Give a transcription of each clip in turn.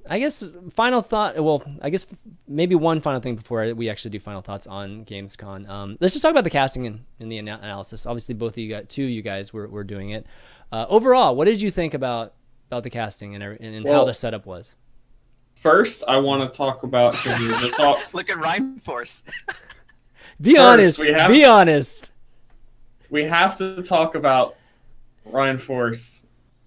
I guess final thought. Well, I guess maybe one final thing before we actually do final thoughts on GamesCon. Let's just talk about the casting and the analysis. Obviously, both of you guys, two of you guys, were doing it. Overall, what did you think about the casting and how the setup was? First, I want to talk about Look at Rhyme Force. Be honest. Be honest. We have to talk about Ryan Force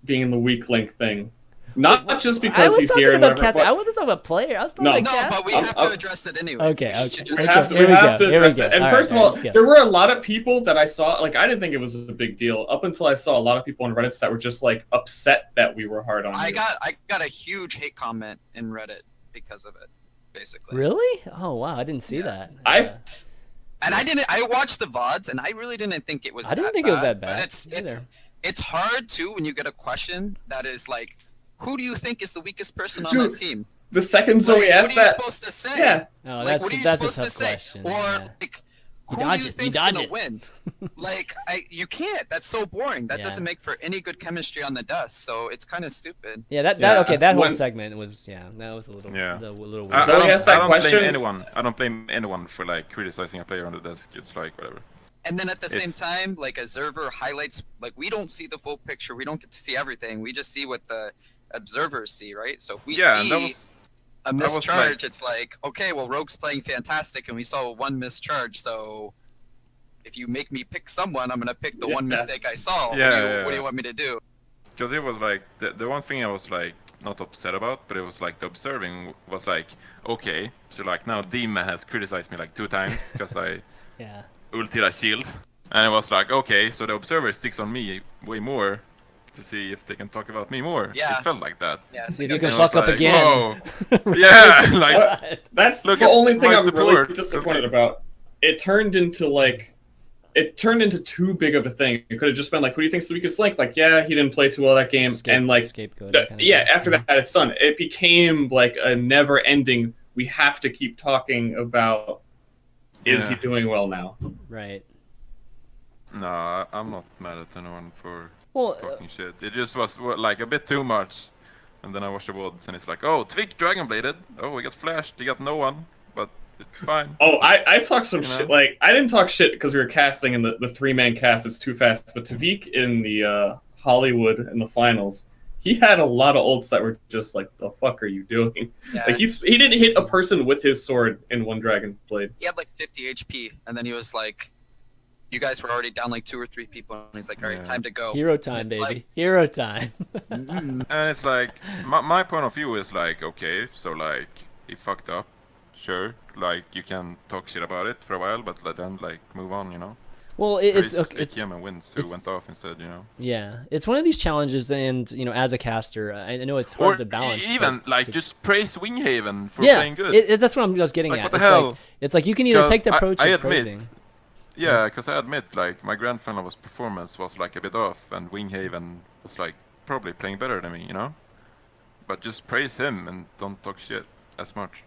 being the weak link thing. Not just because he's here. I wasn't talking about player. I was talking about casting. But we have to address it anyway. Okay. So we have to address it. And first of all, there were a lot of people that I saw. Like, I didn't think it was a big deal up until I saw a lot of people on Reddit that were just like upset that we were hard on. I got a huge hate comment in Reddit because of it, basically. Really? Oh wow, I didn't see that. I watched the VODs and I really didn't think it was. I didn't think it was that bad. But it's hard too when you get a question that is like, who do you think is the weakest person on that team? The second Zoe asked that, what are you supposed to say? Yeah. No, like, what are you supposed to say? Question. Or like, who do you think's gonna win? Like, you can't. That's so boring. That doesn't make for any good chemistry on the dust. So it's kind of stupid. Yeah, that whole segment was that was a little weird. I don't blame anyone for like criticizing a player on the desk. It's like whatever. And then at the same time, like Observer highlights, like we don't see the full picture. We don't get to see everything. We just see what the observers see, right? So if we see a mischarge, it's like, okay, well, Rogue's playing fantastic, and we saw one mischarge. So if you make me pick someone, I'm gonna pick the one mistake I saw. What do you want me to do? Because it was like the one thing I was like not upset about, but it was like the observing was like, okay, so like now Dima has criticized me like 2 times because I ulted a shield, and it was like, okay, so the observer sticks on me way more to see if they can talk about me more. Yeah. It felt like that. Yeah, see if you can fuck up again. Whoa. Yeah, like that's the only thing I'm really disappointed about. It turned into too big of a thing. It could have just been like, who do you think's the weakest link? Like, yeah, he didn't play too well that game, and like, after that it's done. It became like a never-ending. We have to keep talking about. Is he doing well now? Right. No, I'm not mad at anyone for talking shit. It just was like a bit too much. And then I watched the VODs and it's like, oh, Twig Dragonbladed. Oh, we got flashed. You got no one. But it's fine. Oh, I talked some shit. Like, I didn't talk shit because we were casting in the 3-man cast. It's too fast. But Tavik in the Hollywood in the finals, he had a lot of ults that were just like, the fuck are you doing? Yeah. Like, he didn't hit a person with his sword in one Dragon Blade. He had like 50 HP, and then he was like, you guys were already down like 2 or 3 people, and he's like, all right, time to go. Hero time, baby. Like, hero time. And it's like, my point of view is like, okay, so like, he fucked up. Sure, like, you can talk shit about it for a while, but let them like move on, you know? Well, it's and wins who went off instead, you know. Yeah, it's one of these challenges, and you know, as a caster, I know it's hard to balance. Even like just praise Winghaven for playing good. That's what I'm just getting like, at. What the hell? It's like you can either take the approach of praising. Yeah, because I admit, like my grand final's performance was like a bit off, and Winghaven was like probably playing better than me, you know. But just praise him and don't talk shit as much,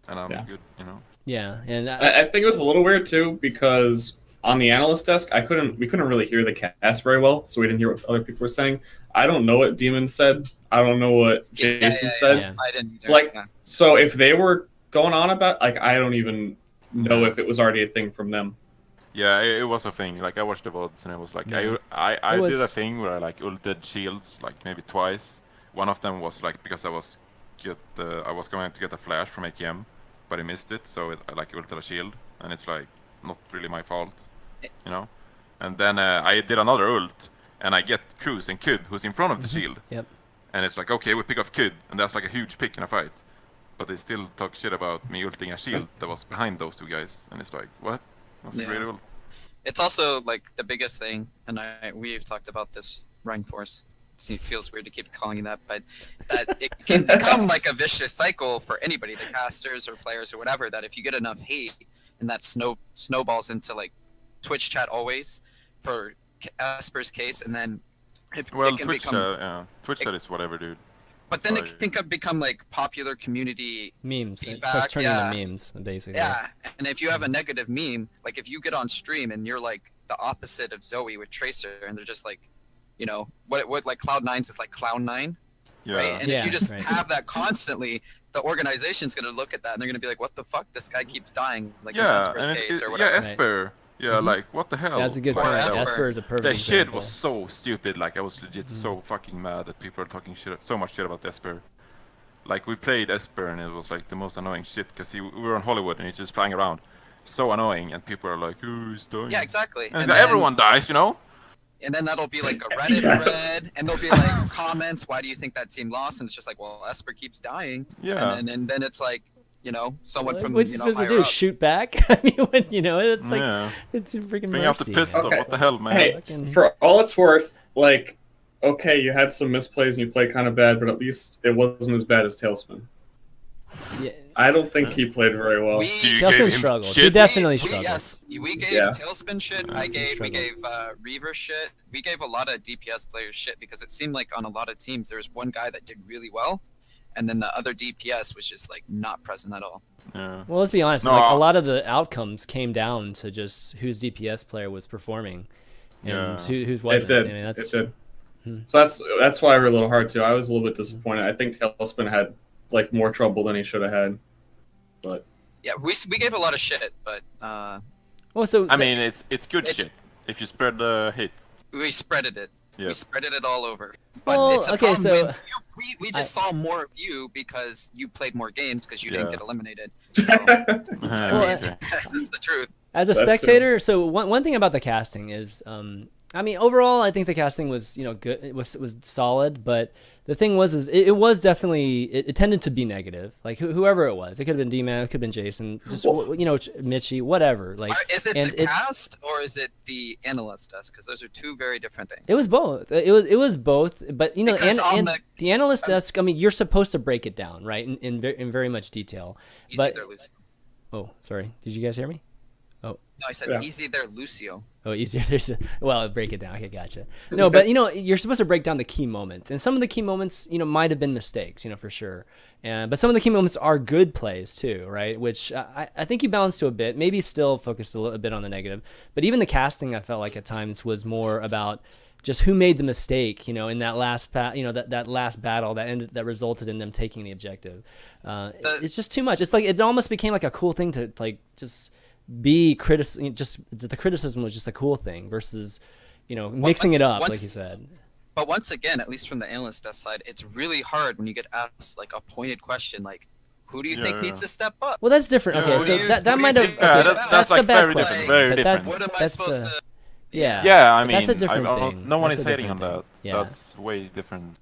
and I'm good, you know. Yeah, and I think it was a little weird too because. On the analyst desk, we couldn't really hear the cast very well, so we didn't hear what other people were saying. I don't know what Demon said. I don't know what Jason said. Yeah. I didn't. So if they were going on about, like, I don't even know if it was already a thing from them. Yeah, it was a thing. Like I watched the VODs and it was like I did a thing where I like ulted shields like maybe twice. One of them was like because I was going to get a flash from ATM, but I missed it, so I like ulted a shield, and it's like not really my fault. You know, and then I did another ult, and I get Cruz and Cube, who's in front of the shield. Yep. And it's like, okay, we pick off Cube, and that's like a huge pick in a fight. But they still talk shit about me ulting a shield that was behind those 2 guys, and it's like, what? That's a great ult. It's also like the biggest thing, and we've talked about this, Rhine Force. It feels weird to keep calling that, but that it can become like a vicious cycle for anybody, the casters or players or whatever. That if you get enough hate, and that snowballs into like Twitch chat always for Asper's case, and then it can Twitch become Twitch chat is whatever, dude. But then it can become like popular community memes, feedback. turning into memes, basically. Yeah, and if you have a negative meme, like if you get on stream and you're like the opposite of Zoe with Tracer, and they're just like, you know, what like Cloud9's is like Clown9. right? And if you just right. have that constantly, the organization's going to look at that and they're going to be like, what the fuck? This guy keeps dying, like in Esper's case or whatever. Yeah, Esper. Yeah, like, what the hell? That's a good Or point. Esper. Esper is a perfect That shit example. was so stupid. Like, I was legit so fucking mad that people are talking so much shit about Esper. Like, we played Esper and it was like the most annoying shit because we were on Hollywood and he's just flying around. So annoying, and people are like, oh, he's dying. Yeah, exactly. And then, everyone dies, you know? And then that'll be like a Reddit thread, and there'll be like comments, why do you think that team lost? And it's just like, well, Esper keeps dying. Yeah. And then it's like, you know, someone from, What's you he know, supposed to higher do? up. Shoot back? I mean, when, you know, it's like, it's a freaking Bring out the pistol. Okay. What the hell, man? Hey, for all it's worth, like, okay, you had some misplays and you played kind of bad, but at least it wasn't as bad as Tailspin. Yeah. I don't think he played very well. Tailspin struggled. He definitely struggled. Yes, we gave Tailspin shit. We gave Reaver shit. We gave a lot of DPS players shit because it seemed like on a lot of teams there was one guy that did really well, and then the other DPS was just like not present at all. Yeah. Well, let's be honest. Like, a lot of the outcomes came down to just whose DPS player was performing, and whose wasn't. It did. I mean, It did. So that's why we're a little hard too. I was a little bit disappointed. I think Tailspin had like more trouble than he should have had. But yeah, we gave a lot of shit, but well, so I mean, it's good shit if you spread the hate. we spreaded it. Yeah. We spreaded it all over. But well, it's a okay, problem so when we just saw more of you because you played more games because you didn't get eliminated. So, that's the truth. As a spectator, so one thing about the casting is, I mean, overall, I think the casting was, you know, good. It was solid, but the thing was it was definitely it tended to be negative. Like whoever it was, it could have been D-Man, it could have been Jason, just you know, Mitchie, whatever. Like, is it the cast or is it the analyst desk? Because those are two very different things. It was both. It was both. But you know, and the analyst desk. I mean, you're supposed to break it down, right, in very much detail. But oh, sorry, did you guys hear me? Oh. No, I said easy there, Lucio. Oh, easier. Well, break it down. Okay, gotcha. No, but you know, you're supposed to break down the key moments, and some of the key moments, you know, might have been mistakes, you know, for sure. But some of the key moments are good plays too, right? Which I think you balanced to a bit. Maybe still focused a little bit on the negative, but even the casting, I felt like at times was more about just who made the mistake, you know, in that last that last battle that resulted in them taking the objective. It's just too much. It's like it almost became like a cool thing to like just be just the criticism was just a cool thing versus, you know, mixing it up like you said. But once again, at least from the analyst desk side, it's really hard when you get asked like a pointed question like, who do you think needs to step up? Well, that's different. Okay, so that might have that's a bad question. Very different. What am I supposed to? Yeah, I mean, that's a different thing. No one is hating on that. Yeah. That's way different.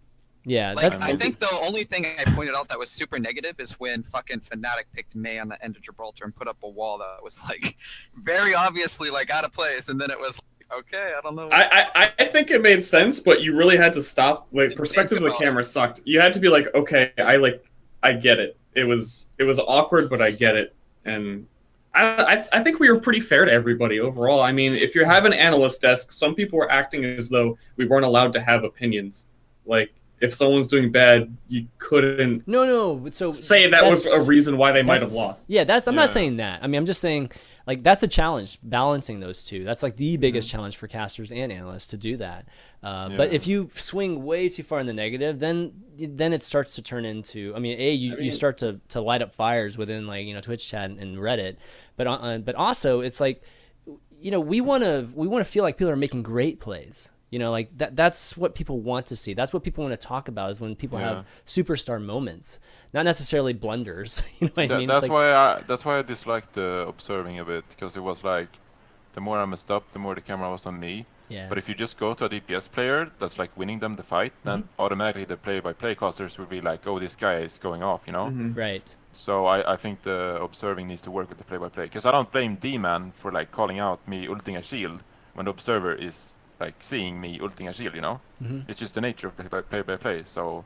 Yeah, like, I think the only thing I pointed out that was super negative is when fucking Fnatic picked May on the end of Gibraltar and put up a wall that was like very obviously like out of place, and then it was like, okay, I don't know. I think it made sense, but you really had to stop. Like, perspective of the camera sucked. You had to be like, okay, I get it. It was awkward, but I get it, and I think we were pretty fair to everybody overall. I mean, if you have an analyst desk, some people were acting as though we weren't allowed to have opinions, like. If someone's doing bad, you couldn't so say that was a reason why they might have lost. Yeah, I'm not saying that. I mean, I'm just saying, like, that's a challenge, balancing those two. That's, like, the biggest challenge for casters and analysts to do that. But if you swing way too far in the negative, then it starts to turn into, I mean, you start to light up fires within, like, you know, Twitch chat and Reddit. But also, it's like, you know, we want to feel like people are making great plays. You know, like that's what people want to see. That's what people want to talk about is when people have superstar moments, not necessarily blunders. You know what I mean? That's why I disliked the observing a bit, because it was like the more I messed up, the more the camera was on me. Yeah. But if you just go to a DPS player that's like winning them the fight, then automatically the play-by-play casters will be like, oh, this guy is going off, you know? Right. So I think the observing needs to work with the play-by-play, because I don't blame D-Man for like calling out me ulting a shield when the observer is like seeing me ulting a shield, you know? It's just the nature of play-by-play, so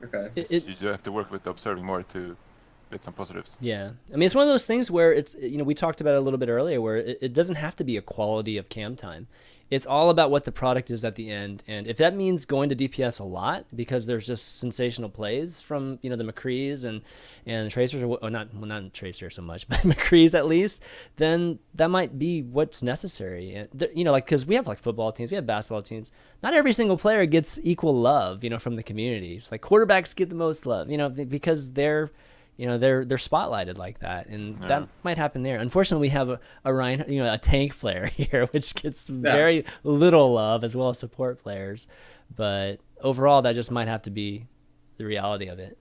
you have to work with the observing more to get some positives. Yeah. I mean, it's one of those things where it's, you know, we talked about it a little bit earlier, where it doesn't have to be a quality of cam time. it's all about what the product is at the end. And if that means going to DPS a lot because there's just sensational plays from, the McCrees and Tracers, or not Tracer so much, but McCrees at least, then that might be what's necessary. And because we have like football teams, we have basketball teams. Not every single player gets equal love, from the communities. Like quarterbacks get the most love, because they're spotlighted like that, and that might happen there. Unfortunately, we have a Ryan, a tank player here, which gets very little love, as well as support players. But overall, that just might have to be the reality of it.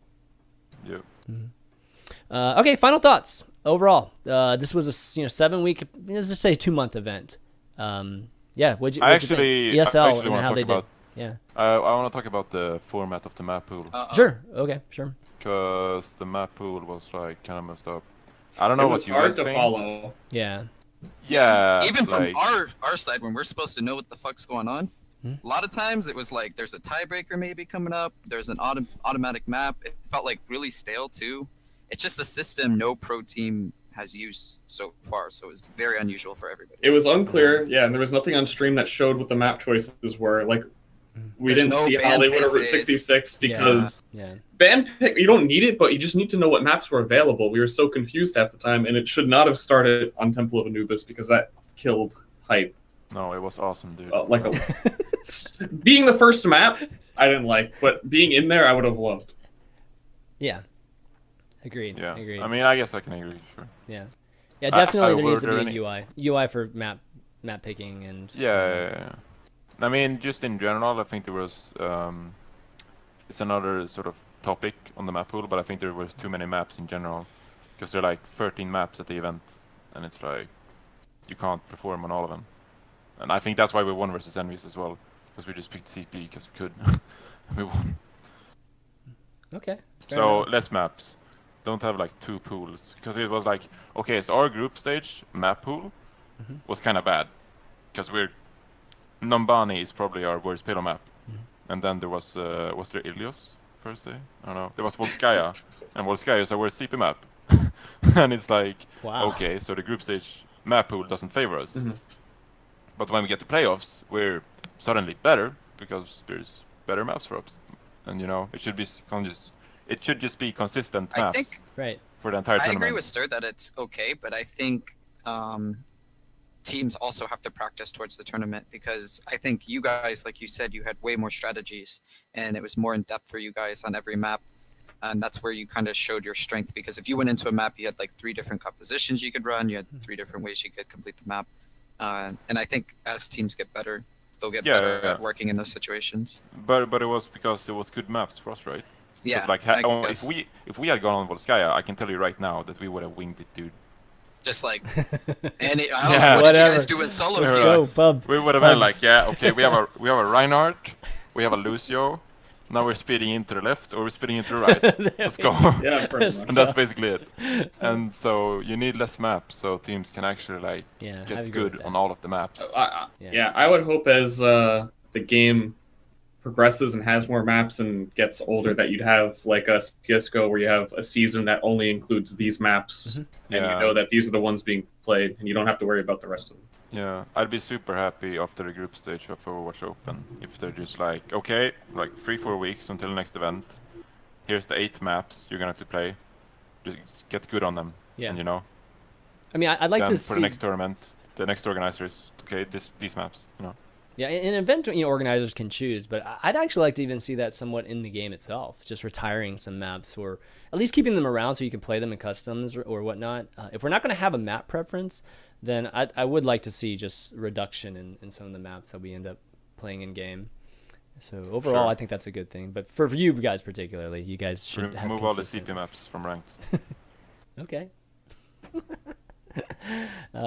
Yep. Mm-hmm. Okay, final thoughts. Overall, this was a 7-week, let's just say 2-month event. What'd you think? ESL and how they did. Yeah. I want to talk about the format of the map pool. Sure. Okay. Sure. Because the map pool was like kind of messed up. I don't know what you guys think. It was hard to follow. Yeah. Yeah. Even from our side, when we're supposed to know what the fuck's going on, a lot of times it was like there's a tiebreaker maybe coming up. There's an automatic map. It felt like really stale too. It's just a system no pro team has used so far, so it was very unusual for everybody. It was unclear, and there was nothing on stream that showed what the map choices were. Like, we didn't see how they went over at 66 because band pick, you don't need it, but you just need to know what maps were available. We were so confused half the time, and it should not have started on Temple of Anubis because that killed hype. No, it was awesome, dude. Being the first map, I didn't like, but being in there, I would have loved. Yeah. Agreed. Yeah. Agreed. I mean, I guess I can agree, sure. Yeah. Yeah, definitely there needs to be a UI for map picking and... Yeah. I mean, just in general, I think there was... it's another sort of topic on the map pool, but I think there was too many maps in general. Because there are like 13 maps at the event, and it's like... You can't perform on all of them. And I think that's why we won versus Envies as well. Because we just picked CP because we could. We won. Okay. So, less maps. Don't have like 2 pools. Because it was like, okay, so our group stage map pool was kind of bad. Because Numbani is probably our worst payload map. And then there was there Ilios first day? I don't know. There was Volskaya. And Volskaya is our worst CP map. And it's like, okay, so the group stage map pool doesn't favor us. But when we get to playoffs, we're suddenly better because there's better maps for us. And it should just be consistent maps for the entire tournament. I agree with Ster that it's okay, but I think teams also have to practice towards the tournament because I think you guys, like you said, you had way more strategies and it was more in depth for you guys on every map. And that's where you kind of showed your strength because if you went into a map, you had like 3 different compositions you could run, you had 3 different ways you could complete the map. And I think as teams get better, they'll get better at working in those situations. But it was because it was good maps for us, right? Yeah. Like, if we had gone on Volskaya, I can tell you right now that we would have winged it, dude. Just like I don't know what did you guys do in solo queue? We would have been like, okay, we have a Reinhardt, we have a Lucio. Now we're speeding into the left or we're speeding into the right. Let's go. And that's basically it. And so you need less maps so teams can actually get good on all of the maps. I would hope as the game progresses and has more maps and gets older that you'd have like a CSGO where you have a season that only includes these maps and you know that these are the ones being played and you don't have to worry about the rest of them. Yeah, I'd be super happy after the group stage of Overwatch Open if they're just like, okay, like 3-4 weeks until the next event. Here's the 8 maps you're gonna have to play. Just get good on them. Yeah. And I mean, I'd like to see for the next tournament, the next organizer is okay. These maps, Yeah, in an event, organizers can choose, but I'd actually like to even see that somewhat in the game itself, just retiring some maps or at least keeping them around so you can play them in customs or whatnot. If we're not going to have a map preference, then I would like to see just reduction in some of the maps that we end up playing in game. So overall, I think that's a good thing. But for you guys particularly, you guys should have remove all the CP maps from ranked. Okay.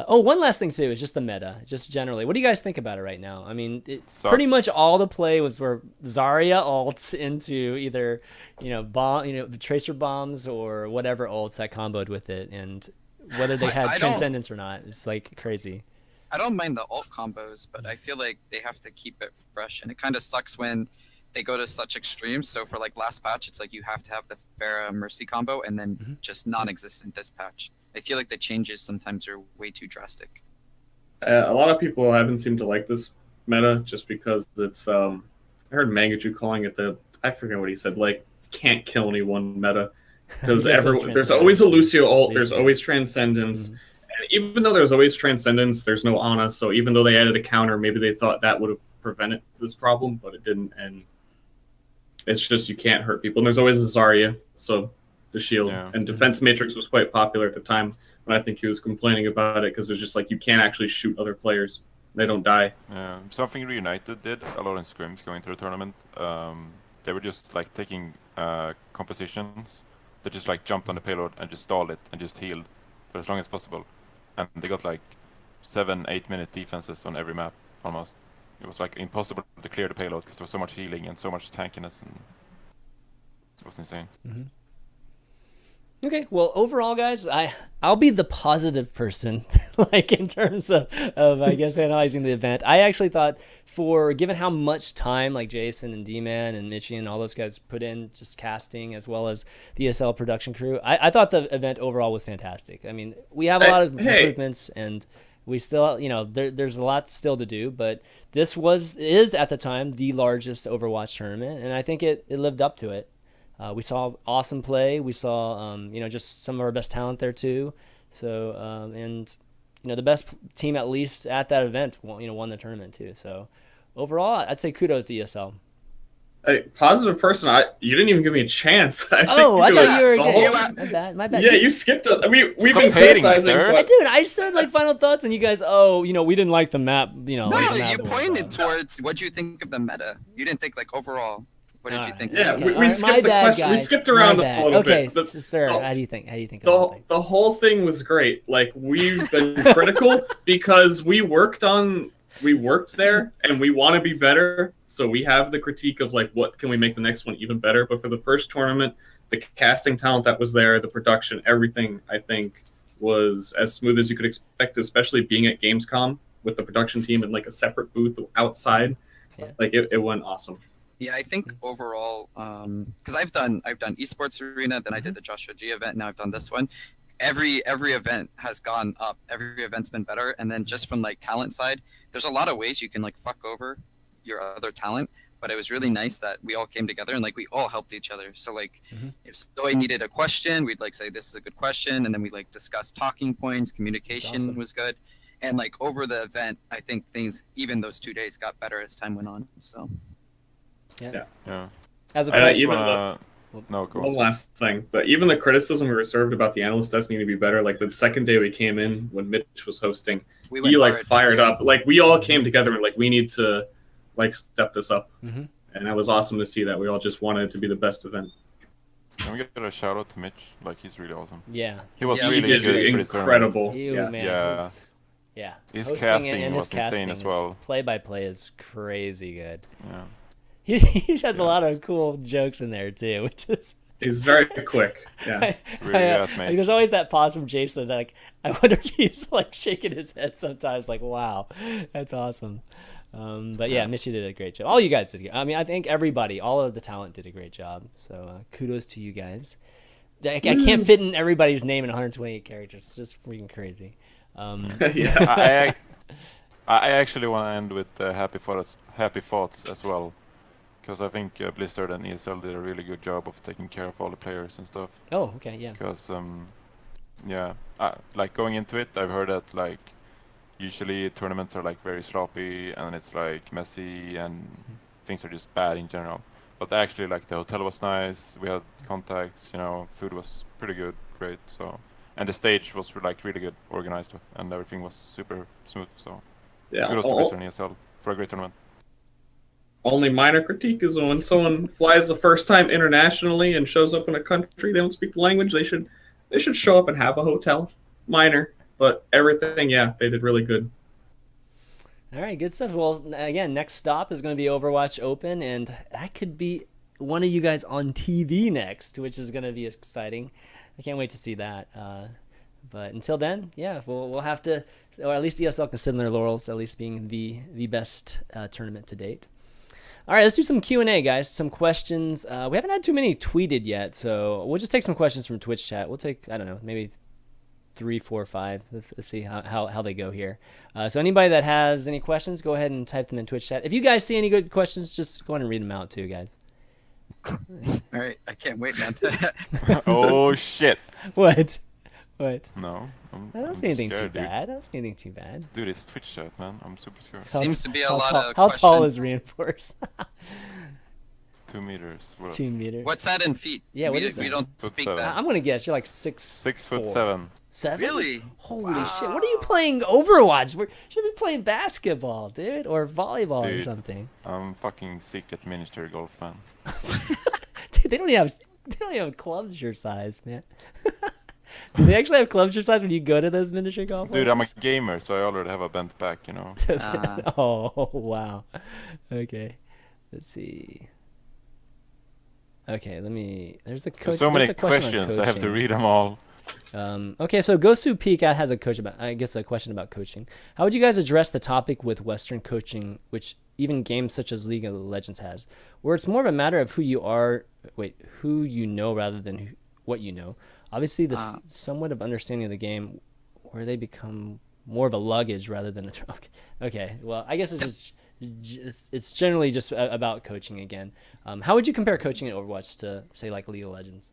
One last thing too is just the meta, just generally. What do you guys think about it right now? I mean, pretty much all the play was where Zarya ults into either, the tracer bombs or whatever ults that comboed with it, and whether they had transcendence or not, it's like crazy. I don't mind the ult combos, but I feel like they have to keep it fresh, and it kind of sucks when they go to such extremes. So for like last patch, it's like you have to have the Pharah Mercy combo, and then just non-existent this patch. I feel like the changes sometimes are way too drastic. A lot of people haven't seemed to like this meta just because it's I heard Mangachu calling it I forget what he said, like can't kill anyone meta, because there's always a Lucio ult, there's always Transcendence, and even though there's always Transcendence, there's no Ana, so even though they added a counter, maybe they thought that would have prevented this problem, but it didn't, and it's just you can't hurt people. And there's always a Zarya, so the shield. And Defense Matrix was quite popular at the time, when I think he was complaining about it, because it was just like you can't actually shoot other players. They don't die. Something Reunited did a lot in scrims going through the tournament. They were just like taking compositions that just like jumped on the payload and just stalled it and just healed for as long as possible. And they got like 7-8 minute defenses on every map almost. It was like impossible to clear the payload because there was so much healing and so much tankiness, and it was insane. Okay, well, overall, guys, I'll be the positive person, like in terms of I guess analyzing the event. I actually thought, given how much time like Jason and D-Man and Mitchie and all those guys put in just casting as well as the ESL production crew, I thought the event overall was fantastic. I mean, we have a lot of improvements, and we still, there's a lot still to do, but this is at the time the largest Overwatch tournament, and I think it lived up to it. We saw awesome play. We saw, just some of our best talent there too. So, and the best team at least at that event, won the tournament too. So, overall, I'd say kudos to ESL. A positive person. You didn't even give me a chance. I thought you were good. My bad. Yeah, you skipped it. I mean, we've been criticizing. Dude, I said like final thoughts, and you guys, we didn't like the map. No, you pointed towards what do you think of the meta. You didn't think like overall. What did you think? Yeah, we skipped the question. Guys. We skipped around a little bit. Okay, sir, how do you think? The whole thing was great. Like, we've been critical because we worked there and we want to be better. So we have the critique of like, what can we make the next one even better? But for the first tournament, the casting talent that was there, the production, everything, I think, was as smooth as you could expect, especially being at GamesCom with the production team in like a separate booth outside. Yeah. Like, it went awesome. Yeah, I think overall, because I've done esports arena, then I did the Joshua G event, now I've done this one. Every event has gone up. Every event's been better, and then just from like talent side, there's a lot of ways you can like fuck over your other talent. But it was really nice that we all came together and like we all helped each other. So like, if Zoe needed a question, we'd like say this is a good question, and then we like discuss talking points. Communication was good, and like over the event, I think things even those 2 days got better as time went on. So. Yeah. As a one last thing, but even the criticism we reserved about the analyst desk needed to be better. Like the second day we came in when Mitch was hosting, he like fired up. Like we all came together and like we need to like step this up, and that was awesome to see that we all just wanted it to be the best event. Can we get a shout out to Mitch? Like he's really awesome. Yeah, he was really good. Incredible. His casting was insane as well. Play by play is crazy good. Yeah. He has a lot of cool jokes in there too, which is. He's very quick. Yeah. There's always that pause from Jason. Like, I wonder if he's like shaking his head sometimes. Like, wow, that's awesome. But yeah, Mitchie did a great job. All you guys did. I mean, I think all of the talent did a great job. So kudos to you guys. I can't fit in everybody's name in 128 characters. It's just freaking crazy. I actually want to end with happy thoughts as well. Because I think Blizzard and ESL did a really good job of taking care of all the players and stuff. Oh, okay, yeah. Because, like going into it, I've heard that like usually tournaments are like very sloppy and it's like messy and things are just bad in general. But actually, like the hotel was nice, we had contacts, food was pretty good, great. So, and the stage was like really good organized with, and everything was super smooth. So, kudos to Blizzard and ESL for a great tournament. Only minor critique is when someone flies the first time internationally and shows up in a country they don't speak the language. They should show up and have a hotel. Minor, but everything, they did really good. All right, good stuff. Well, again, next stop is going to be Overwatch Open, and that could be one of you guys on TV next, which is going to be exciting. I can't wait to see that. But until then, we'll have to, or at least ESL can sit on their laurels, at least being the best tournament to date. All right, let's do some Q&A, guys. Some questions. We haven't had too many tweeted yet, so we'll just take some questions from Twitch chat. We'll take, I don't know, maybe 3, 4, 5. Let's see how they go here. So anybody that has any questions, go ahead and type them in Twitch chat. If you guys see any good questions, just go ahead and read them out too, guys. All right, I can't wait, man. Oh shit. What? No. I don't see anything too bad. I don't see anything too bad. Dude, it's Twitch chat, man. I'm super scared. Seems to be a lot of How questions. tall is Reinforce? 2 meters. What? 2 meters. What's that in feet? Yeah, what is we that? don't Foot speak 7. that. I'm gonna guess you're like 6'7". 6'7". Really? Holy shit! What are you playing Overwatch? You should be playing basketball, dude, or volleyball or Dude. something. I'm fucking sick at miniature golf, man. Dude, they don't even have clubs your size, man. Do they actually have clubs your size when you go to those miniature golf? Dude, I'm a gamer, so I already have a bent back, you know. Oh wow. Okay, let's see. Okay, There's a There's so many question on questions. I have to coaching. read them all. Okay, so Gosu Peak has a question about coaching. How would you guys address the topic with Western coaching, which even games such as League of Legends has, where it's more of a matter of who you know rather than what you know? Obviously, somewhat of understanding of the game, where they become more of a luggage rather than a okay. Well, I guess it's generally just about coaching again. How would you compare coaching in Overwatch to say like League of Legends?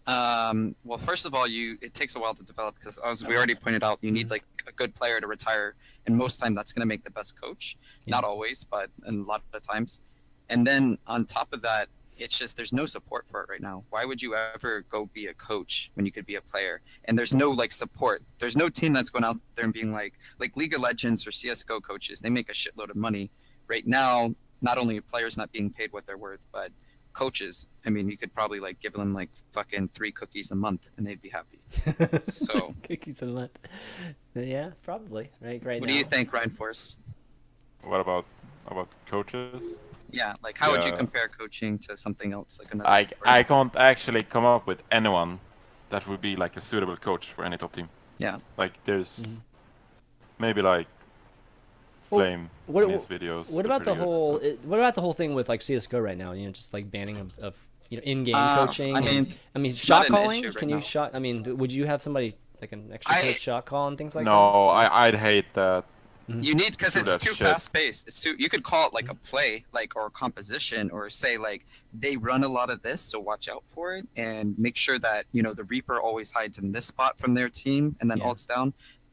Well, first of all, it takes a while to develop because as we already pointed out, you need like a good player to retire, and most time that's going to make the best coach. Yeah. Not always, but a lot of times. And then on top of that, it's just there's no support for it right now. Why would you ever go be a coach when you could be a player? And there's no like support. There's no team that's going out there and being like League of Legends or CS:GO coaches. They make a shitload of money right now. Not only are players not being paid what they're worth, but coaches, I mean, you could probably like give them like fucking 3 cookies a month and they'd be happy. So cookies a month. Yeah, probably. Right now. What do you think, Ryan Force? What about coaches? Yeah, like how would you Yeah. compare coaching to something else, like another? I can't actually come up with anyone that would be like a suitable coach for any top team. Yeah. Like there's maybe like Well, Flame what- in his videos. What they're about the pretty good. what about the whole thing with like CS:GO right now? You know, just like banning of in-game coaching. I and- mean, shot not an calling. issue right Can you now. shot? I mean, would you have somebody like an extra coach shot call and things like that? No, I'd hate that. You need because Do it's that too shit. fast paced. It's too. You could call it like a play, like or a composition, or say like they run a lot of this, so watch out for it, and make sure that the Reaper always hides in this spot from their team, and then Yeah. ults down.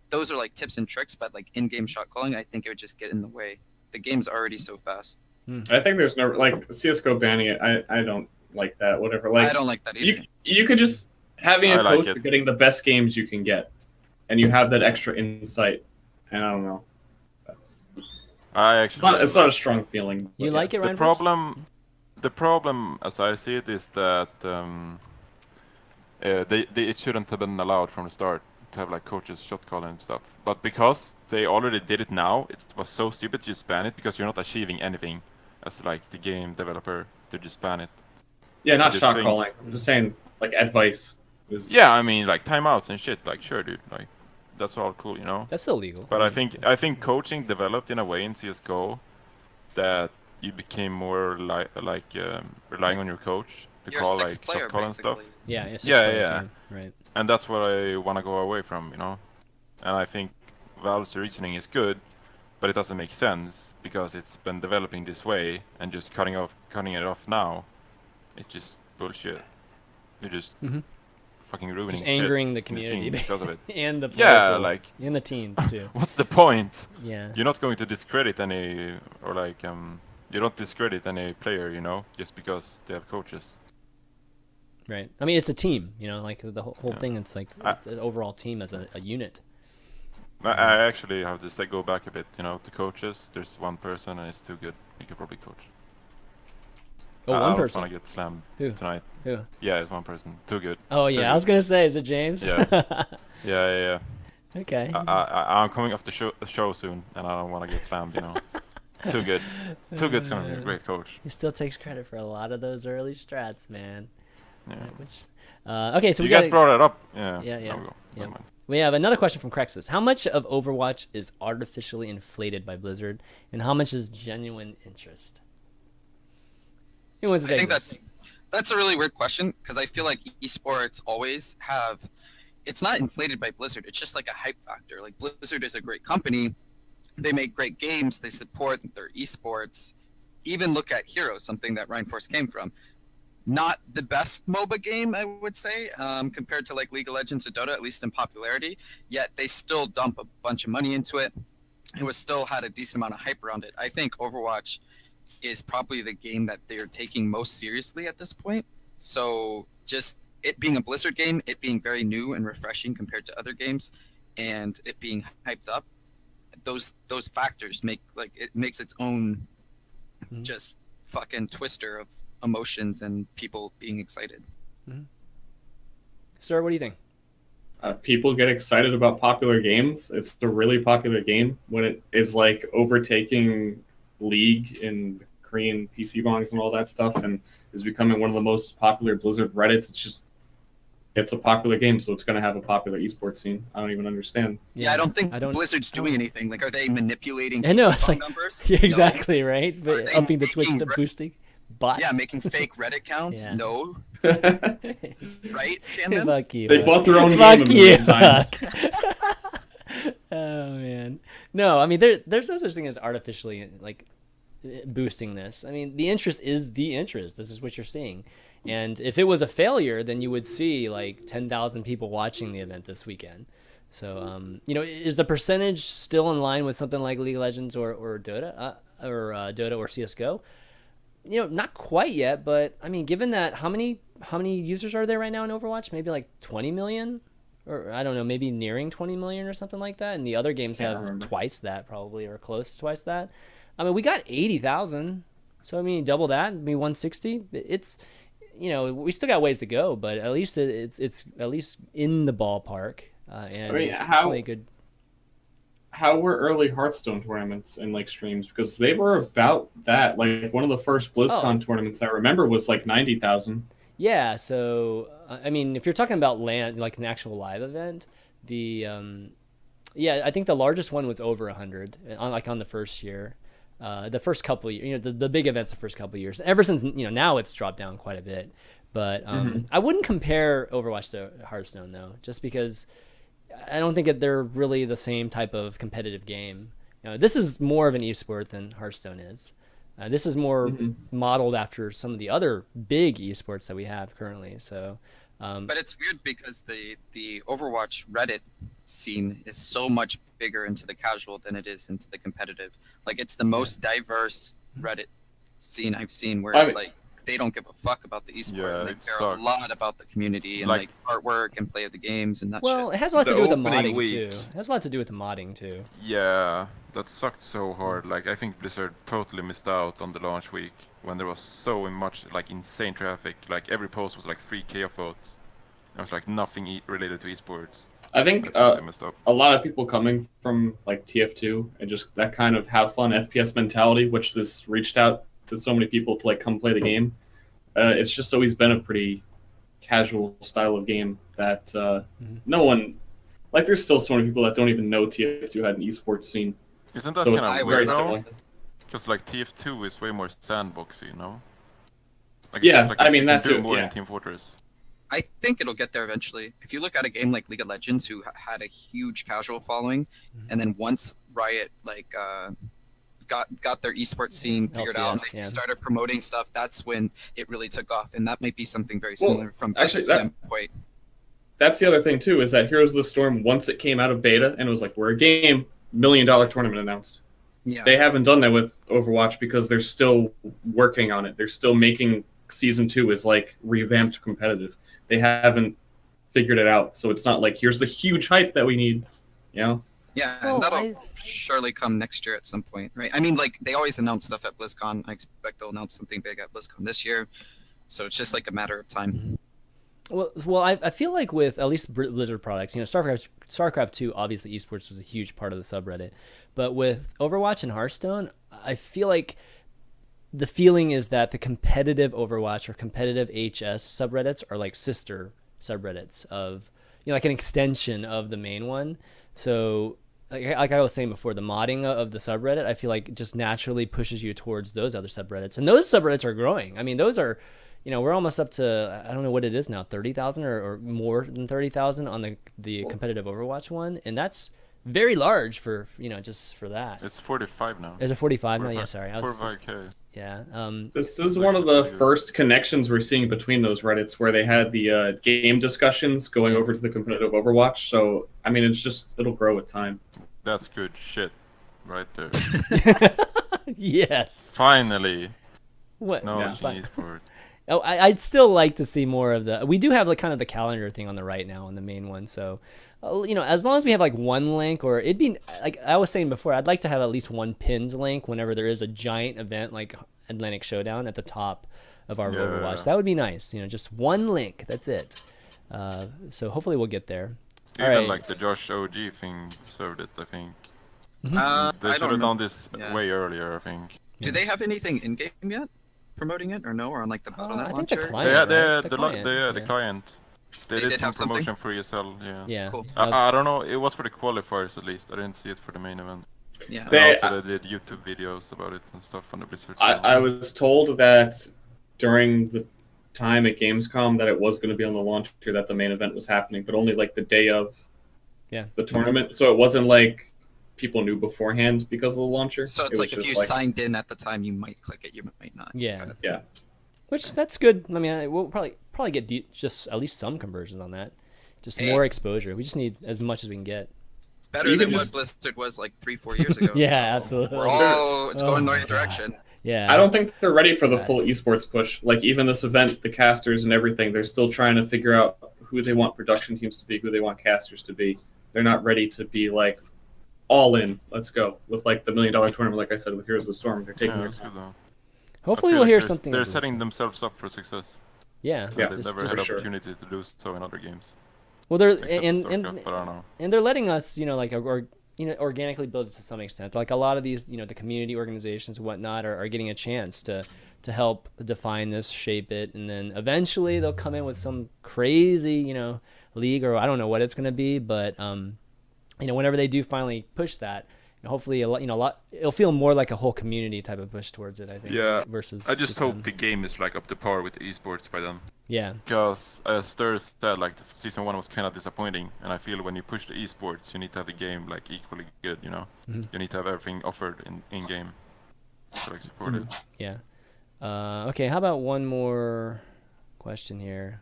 Those are like tips and tricks, but like in-game shot calling, I think it would just get in the way. The game's already so fast. I think there's no like CS:GO banning it. I don't like that. Whatever. Like I don't like that either. you could just having a I like coach it. for getting the best games you can get, and you have that extra insight. And I don't know. I actually. It's not a strong feeling. You but like it, Ryan? The problem, as I see it, is that it shouldn't have been allowed from the start to have like coaches shot calling and stuff. But because they already did it now, it was so stupid to just ban it because you're not achieving anything as like the game developer to just ban it. Yeah, not just shot think- calling. I'm just saying like advice. Is, Yeah, I mean like timeouts and shit. Like sure, dude. Like that's all cool, you know. That's illegal. But I think coaching developed in a way in CS:GO that you became more relying on your coach to You're a call sixth like player, shot call and stuff. basically. Yeah, yes, Yeah, it's yeah. team, right. And that's what I want to go away from, you know. And I think Valve's reasoning is good, but it doesn't make sense because it's been developing this way, and just cutting it off now, it's just bullshit. You're just fucking ruining Just shit angering the in the community scene because of it. and the Yeah, political- like and the teens too. what's the point? Yeah. You're not going to discredit any, or like you don't discredit any player, you know, just because they have coaches. Right. I mean, it's a team. Like the whole Yeah. thing. It's like it's an overall team as a unit. I actually have to say go back a bit, you know, the coaches. There's one person and it's too good. You could probably coach. Oh, I one don't person. want to get slammed Who? tonight. Who? Yeah, it's one person. Too good. Oh Too yeah, I good. was gonna say, is it James? Yeah. Yeah. Okay. I'm coming off the show soon, and I don't want to get slammed, you know. Too good. Too good's gonna be a great coach. He still takes credit for a lot of those early strats, man. Yeah. Okay, so You we guys got. brought it up. Yeah. Yeah, yeah, There we go. yeah. Never mind. We have another question from Crexus. How much of Overwatch is artificially inflated by Blizzard, and how much is genuine interest? Who wants to I take think this? that's a really weird question because I feel like esports always have, it's not inflated by Blizzard. It's just like a hype factor. Like Blizzard is a great company. They make great games. They support their esports. Even look at Heroes, something that Reinforce came from. Not the best MOBA game, I would say, compared to like League of Legends or Dota, at least in popularity. Yet they still dump a bunch of money into it. It was still had a decent amount of hype around it. I think Overwatch is probably the game that they're taking most seriously at this point. So just it being a Blizzard game, it being very new and refreshing compared to other games, and it being hyped up, those factors makes its own just fucking twister of emotions and people being excited. Ster, what do you think? People get excited about popular games. It's a really popular game when it is like overtaking League and Korean PC bongs and all that stuff, and is becoming one of the most popular Blizzard Reddits. It's a popular game, so it's going to have a popular esports scene. I don't even understand. Yeah, I don't think Blizzard's doing anything. Like, are they manipulating I know, it's like, numbers? Yeah, exactly, no. Right? Upping the Twitch, boosting. Bots? Yeah, making fake Reddit accounts? Yeah. No. Right, ChanManV? Fuck you. They bought their own Fuck game you. Times. Oh, man. No, I mean, there's no such thing as artificially, like, boosting this. I mean, the interest is the interest. This is what you're seeing. And if it was a failure, then you would see like 10,000 people watching the event this weekend. So, is the percentage still in line with something like League of Legends or Dota Dota or CS:GO? Not quite yet, but I mean, given that how many users are there right now in Overwatch? Maybe like 20 million, or I don't know, maybe nearing 20 million or something like that. And the other games have twice that probably, or close to twice that. I mean, we got 80,000, so I mean, double that, maybe 160. It's we still got ways to go, but at least it's at least in the ballpark. And I mean, it's really good. How were early Hearthstone tournaments and like streams? Because they were about that. Like one of the first BlizzCon tournaments I remember was like 90,000. Yeah. So I mean, if you're talking about LAN, like an actual live event, I think the largest one was over 100 on the first year. The first couple of years, the big events the first couple of years. Ever since, now it's dropped down quite a bit. But I wouldn't compare Overwatch to Hearthstone, though, just because I don't think that they're really the same type of competitive game. This is more of an esport than Hearthstone is. This is more modeled after some of the other big esports that we have currently. So, but it's weird because the Overwatch Reddit scene is so much bigger into the casual than it is into the competitive. Like, it's the most diverse Reddit scene I've seen, where it's like they don't give a fuck about the esport. Yeah, they care a lot about the community and like artwork and play of the games and that shit. Well, it has a lot to do with the modding too. It has a lot to do with the modding too. Yeah, that sucked so hard. Like, I think Blizzard totally missed out on the launch week when there was so much like insane traffic. Like, every post was like 3K of votes. It was like nothing related to esports. I think a lot of people coming from like TF2 and just that kind of have fun FPS mentality, which this reached out to so many people to like come play the game. It's just always been a pretty casual style of game that no one, like, there's still so many people that don't even know TF2 had an esports scene. Isn't that kind of weird though? Because like TF2 is way more sandboxy, Like, yeah, like I mean that's more in Team Fortress. I think it'll get there eventually. If you look at a game like League of Legends, who had a huge casual following, and then once Riot got their esports scene figured out, and they started promoting stuff, that's when it really took off, and that might be something very similar from Blizzard's standpoint. That's the other thing too, is that Heroes of the Storm, once it came out of beta and it was like, we're a game, $1 million tournament announced. Yeah. They haven't done that with Overwatch because they're still working on it. They're still making Season 2 is like revamped competitive. They haven't figured it out, so it's not like, here's the huge hype that we need, Yeah, and that'll surely come next year at some point, right? I mean, like, they always announce stuff at BlizzCon. I expect they'll announce something big at BlizzCon this year, so it's just like a matter of time. Well, I feel like with at least Blizzard products, StarCraft 2, obviously esports was a huge part of the subreddit, but with Overwatch and Hearthstone, I feel like the feeling is that the competitive Overwatch or competitive HS subreddits are like sister subreddits of, like an extension of the main one. So like I was saying before, the modding of the subreddit, I feel like just naturally pushes you towards those other subreddits. And those subreddits are growing. I mean, those are, we're almost up to, I don't know what it is now, 30,000 or more than 30,000 on the competitive Overwatch one, and that's very large for just for that. It's 45 now. Is it 45 now? Yeah, sorry. 45K. Yeah. This is one of the first connections we're seeing between those Reddits where they had the game discussions going over to the competitive Overwatch. So, I mean, it'll grow with time. That's good shit right there. Yes. Finally. What? No, Yeah, esports. Oh, I'd still like to see more of the. We do have like kind of the calendar thing on the right now on the main one, so as long as we have like one link, or it'd be like I was saying before, I'd like to have at least one pinned link whenever there is a giant event like Atlantic Showdown at the top of our Overwatch. That would be nice. Just one link. That's it. So hopefully we'll get there. Even like the Josh OG thing served it, I think. They should have done this way earlier, I think. Do they have anything in game yet? Promoting it or no? Or on like the Battle.net I think the launcher? client. Right? The client. They did some promotion for ESL, Yeah. Cool. I don't know, it was for the qualifiers at least. I didn't see it for the main event. Yeah. They did YouTube videos about it and stuff on the Blizzard channel. I was told that during the time at Gamescom that it was going to be on the launcher, that the main event was happening, but only like the day of the tournament. So it wasn't like people knew beforehand because of the launcher. So it's like if you signed in at the time, you might click it, you might not. Yeah. Kind of yeah. Which that's good. I mean, we'll probably get just at least some conversions on that. Just more exposure. We just need as much as we can get. It's better than what Blizzard was like 3-4 years ago. Yeah, absolutely. It's going the right direction. Yeah. I don't think they're ready for the full esports push. Like even this event, the casters and everything, they're still trying to figure out who they want production teams to be, who they want casters to be. They're not ready to be like all in. Let's go with like the $1 million tournament. Like I said, with Heroes of the Storm, they're taking their time. Hopefully we'll hear something. They're setting themselves up for success. Yeah. They've never had opportunity to do so in other games. Well, they're and they're letting us, organically build it to some extent. Like a lot of these, the community organizations and whatnot are getting a chance to help define this, shape it, and then eventually they'll come in with some crazy, league, or I don't know what it's going to be, but whenever they do finally push that, hopefully a lot it'll feel more like a whole community type of push towards it, I think. Yeah. Versus I just hope the game is like up to par with the esports by then. Yeah. Because as Ster said, like the season 1 was kind of disappointing, and I feel when you push the esports, you need to have the game like equally good. You need to have everything offered in game to like support it. Yeah. Okay. How about one more question here?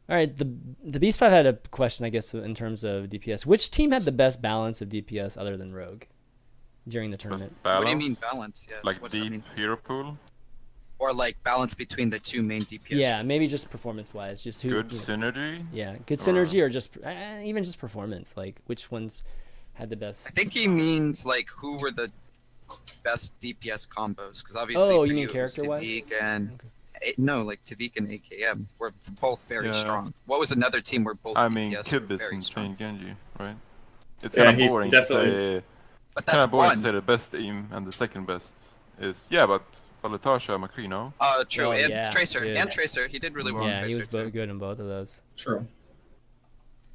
All right, the Beast 5 had a question, I guess, in terms of DPS. Which team had the best balance of DPS other than Rogue during the tournament? What do you mean balance? Yeah. Like deep hero pool? Or like balance between the two main DPS? Yeah, maybe just performance-wise. Just good synergy? Yeah, good synergy, or just even just performance. Like which ones had the best? I think he means like who were the best DPS combos, because obviously you mean character-wise? No, like Tavik and AKM were both very strong. What was another team where both DPS were Kibis very and strong? Genji, right? It's kind of boring to say. But that's one. The best team and the second best is but Valatasha, McCree, no? True. And Tracer. Dude. And Tracer. He did really well. Yeah, he was good in both of those. True.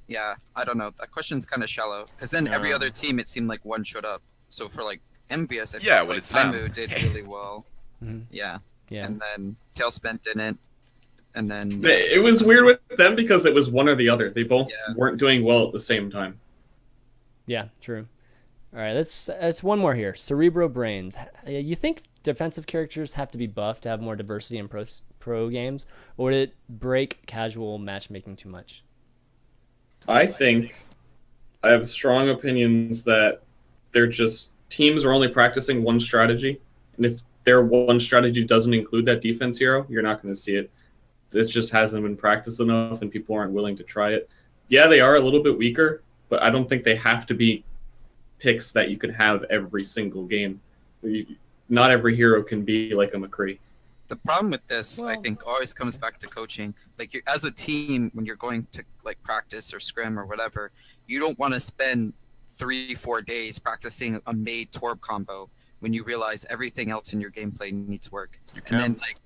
Yeah, I don't know. That question's kind of shallow. Because then every other team, it seemed like one showed up. So for like MVS, I feel like Taimu did really well. Yeah. Yeah. And then Tailspin didn't. And then it was weird with them because it was one or the other. They both weren't doing well at the same time. Yeah, true. All right, let's one more here. Cerebro Brains. You think defensive characters have to be buffed to have more diversity in pro games, or would it break casual matchmaking too much? I think I have strong opinions that teams are only practicing one strategy, and if their one strategy doesn't include that defense hero, you're not going to see it. It just hasn't been practiced enough, and people aren't willing to try it. Yeah, they are a little bit weaker, but I don't think they have to be picks that you could have every single game. Not every hero can be like a McCree. The problem with this, I think, always comes back to coaching. Like, as a team, when you're going to like practice or scrim or whatever, you don't want to spend 3-4 days practicing a made Torb combo when you realize everything else in your gameplay needs work. And then, like,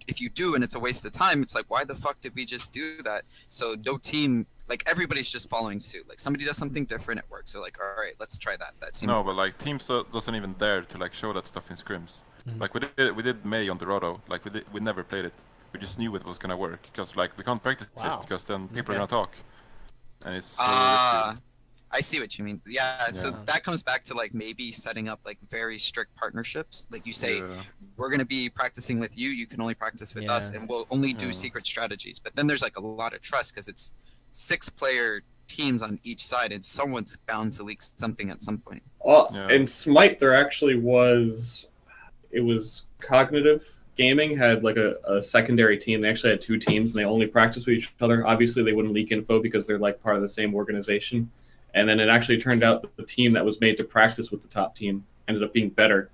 if you do and it's a waste of time, it's like, why the fuck did we just do that? So no team, like, everybody's just following suit. Like, somebody does something different, it works. So like, all right, let's try that. That seems but like teams doesn't even dare to like show that stuff in scrims. Like we did May on Dorado. Like we never played it. We just knew it was gonna work because like we can't practice it because then people are gonna talk, and it's so risky. I see what you mean. Yeah, so that comes back to like maybe setting up like very strict partnerships. Like you say, we're gonna be practicing with you. You can only practice with us, and we'll only do secret strategies. But then there's like a lot of trust because it's 6-player teams on each side, and someone's bound to leak something at some point. Well, in Smite, there actually was. It was Cognitive Gaming had like a secondary team. They actually had 2 teams, and they only practiced with each other. Obviously, they wouldn't leak info because they're like part of the same organization. And then it actually turned out that the team that was made to practice with the top team ended up being better.